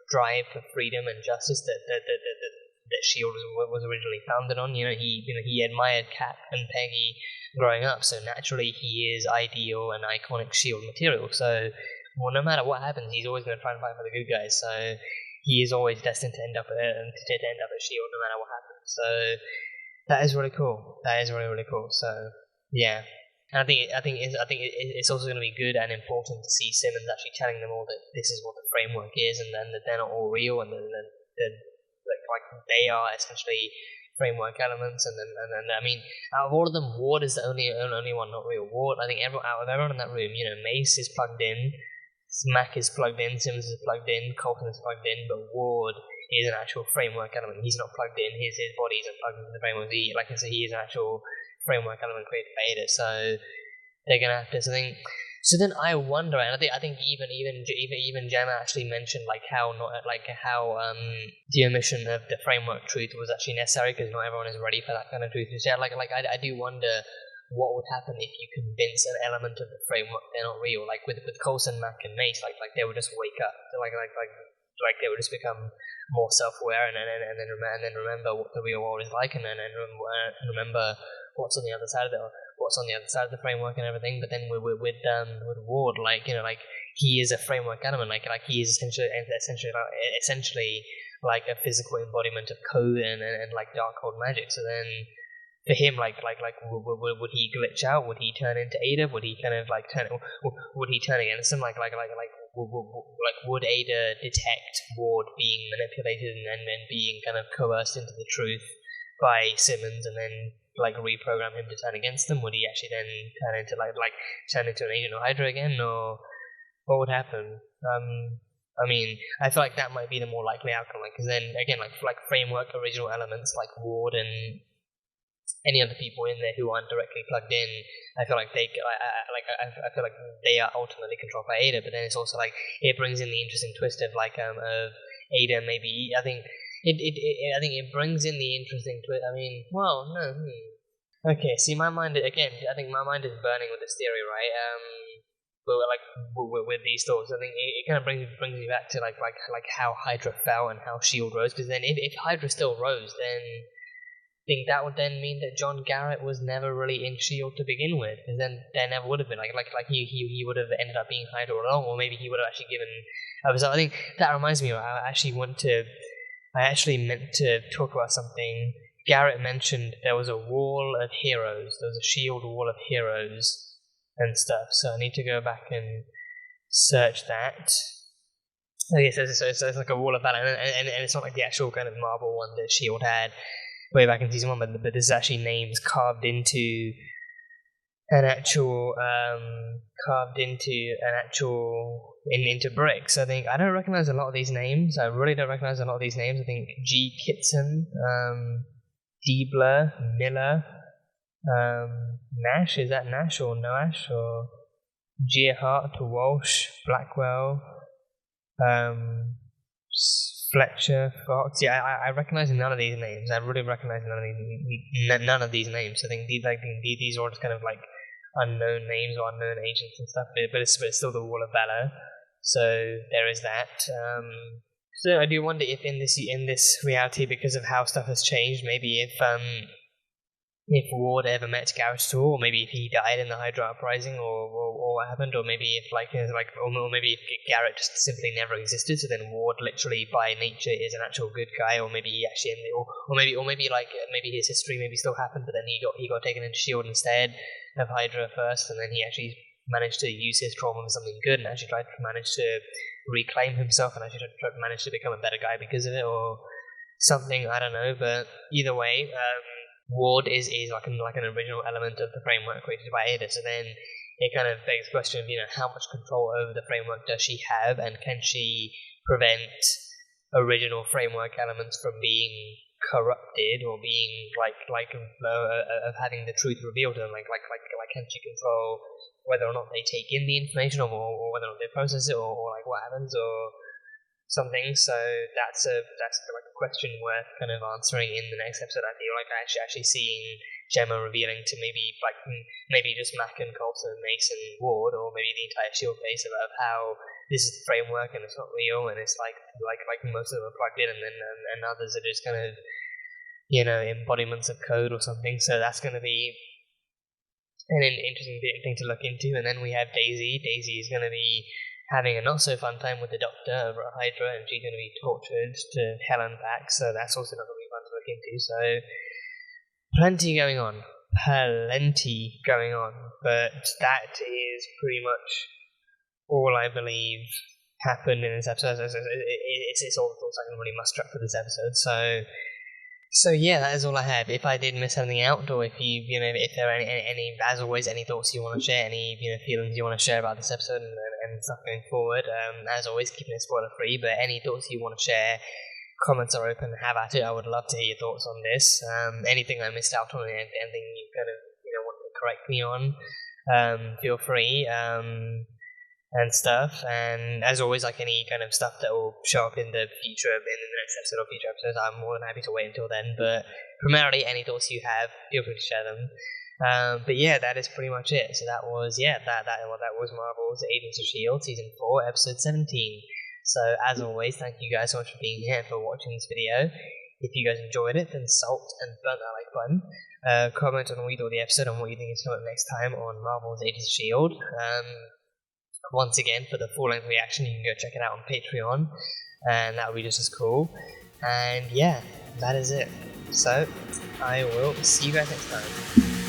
drive for freedom and justice that S.H.I.E.L.D. was originally founded on. He admired Cap and Peggy growing up, so naturally he is ideal and iconic S.H.I.E.L.D. material. So no matter what happens, he's always going to try and fight for the good guys. So he is always destined to end up at S.H.I.E.L.D. no matter what happens. So that is really cool. That is really, really cool. So yeah, and I think it's also going to be good and important to see Simmons actually telling them all that this is what the framework is, and then that they're not all real, and then they are essentially framework elements, and then I mean, out of all of them, Ward is the only one not real. Ward, I think out of everyone in that room, Mace is plugged in, Mac is plugged in, Simmons is plugged in, Coulson is plugged in, but Ward is an actual framework element. He's not plugged in. His body isn't plugged into the framework. He is an actual framework element created by Ada. So they're gonna have to. So then I wonder, and I think even Gemma actually mentioned how the omission of the framework truth was actually necessary because not everyone is ready for that kind of truth. So I do wonder what would happen if you convince an element of the framework they're not real. Like with Coulson, Mac, and Mace, they would just wake up, they would just become more self-aware and then remember what the real world is like, and remember what's on the other side of the framework and everything. But then with Ward, he is a framework element, he is essentially like a physical embodiment of code and Darkhold magic. So then for him, would he glitch out? Would he turn into Ada? Would he kind of would he turn against him? Would Ada detect Ward being manipulated and then being kind of coerced into the truth by Simmons, and then reprogram him to turn against them? Would he actually then turn into an agent of Hydra again, or what would happen? I mean, I feel like that might be the more likely outcome, because then again, framework original elements like Ward and any other people in there who aren't directly plugged in, I feel like I feel like they are ultimately controlled by Ada. But then it's also it brings in the interesting twist of Ada maybe. I think it brings in the interesting twist. I mean, well, no. Okay, see, my mind again. I think my mind is burning with this theory, right? But with these thoughts, I think it kind of brings me back to how Hydra fell and how S.H.I.E.L.D. rose. Because then if Hydra still rose, then I think that would then mean that John Garrett was never really in S.H.I.E.L.D. to begin with, because then there never would have been he would have ended up being Hydra all along, or maybe he would have actually given. So I think that reminds me. I actually meant to talk about something. Garrett mentioned there was a wall of heroes. There was a S.H.I.E.L.D. wall of heroes and stuff. So I need to go back and search that. Okay, so it's like a wall of battle, and it's not like the actual kind of marble one that S.H.I.E.L.D. had way back in season 1, but this is actually names carved into an actual into bricks. I think I don't recognize a lot of these names. I really don't recognize a lot of these names. I think G. Kitson, Diebler, Miller, Nash. Is that Nash or Noash or Gearhart, Walsh, Blackwell, Fletcher, Fox. Yeah, I recognize none of these names. I really recognize none of these names. I think these are all just kind of unknown names or unknown agents and stuff. But it's still the Wall of Valor. So there is that. So I do wonder if in this reality, because of how stuff has changed, maybe if Ward ever met Garrett at all, or maybe if he died in the Hydra uprising, or what happened, or maybe if or maybe if Garrett just simply never existed, so then Ward literally by nature is an actual good guy, or maybe he actually, maybe his history maybe still happened, but then he got taken into Shield instead of Hydra first, and then he actually managed to use his trauma for something good, and actually managed to reclaim himself, and actually managed to become a better guy because of it, or something. I don't know, but either way. Ward is like an original element of the framework created by Ada, so then it kind of begs the question of, how much control over the framework does she have, and can she prevent original framework elements from being corrupted, or being of having the truth revealed to them, like can she control whether or not they take in the information, or whether or not they process it, or like what happens, or something. So that's like a question worth kind of answering in the next episode. I feel like actually seeing Gemma revealing to maybe just Mac and Coulson, Mason, Ward, or maybe the entire Shield base about how this is the framework and it's not real, and it's like most of them are plugged in, and others are just kind of embodiments of code or something. So that's going to be an interesting thing to look into. And then we have Daisy. Daisy is going to be having a not so fun time with the Doctor over at Hydra, and she's going to be tortured to hell and back, so that's also not going to be fun to look into. So plenty going on, but that is pretty much all I believe happened in this episode. It's all the thoughts I can really muster up for this episode. So yeah, that is all I have. If I did miss something out, or if if there are any, as always, any thoughts you want to share, any feelings you want to share about this episode and stuff going forward, as always, keeping it spoiler free. But any thoughts you want to share, comments are open. Have at it. I would love to hear your thoughts on this. Anything I missed out on, anything you kind of want to correct me on, feel free. And stuff, and as always, like any kind of stuff that will show up in the future, in the next episode or future episodes, I'm more than happy to wait until then. But primarily, any thoughts you have, feel free to share them. But yeah, that is pretty much it. So that was that was Marvel's Agents of S.H.I.E.L.D. Season 4, Episode 17. So as always, thank you guys so much for being here and for watching this video. If you guys enjoyed it, then salt and burn that like button. Comment on what you thought of the episode and what you think is coming up next time on Marvel's Agents of S.H.I.E.L.D. Once again, for the full-length reaction, you can go check it out on Patreon, and that will be just as cool. And yeah, that is it. So, I will see you guys next time.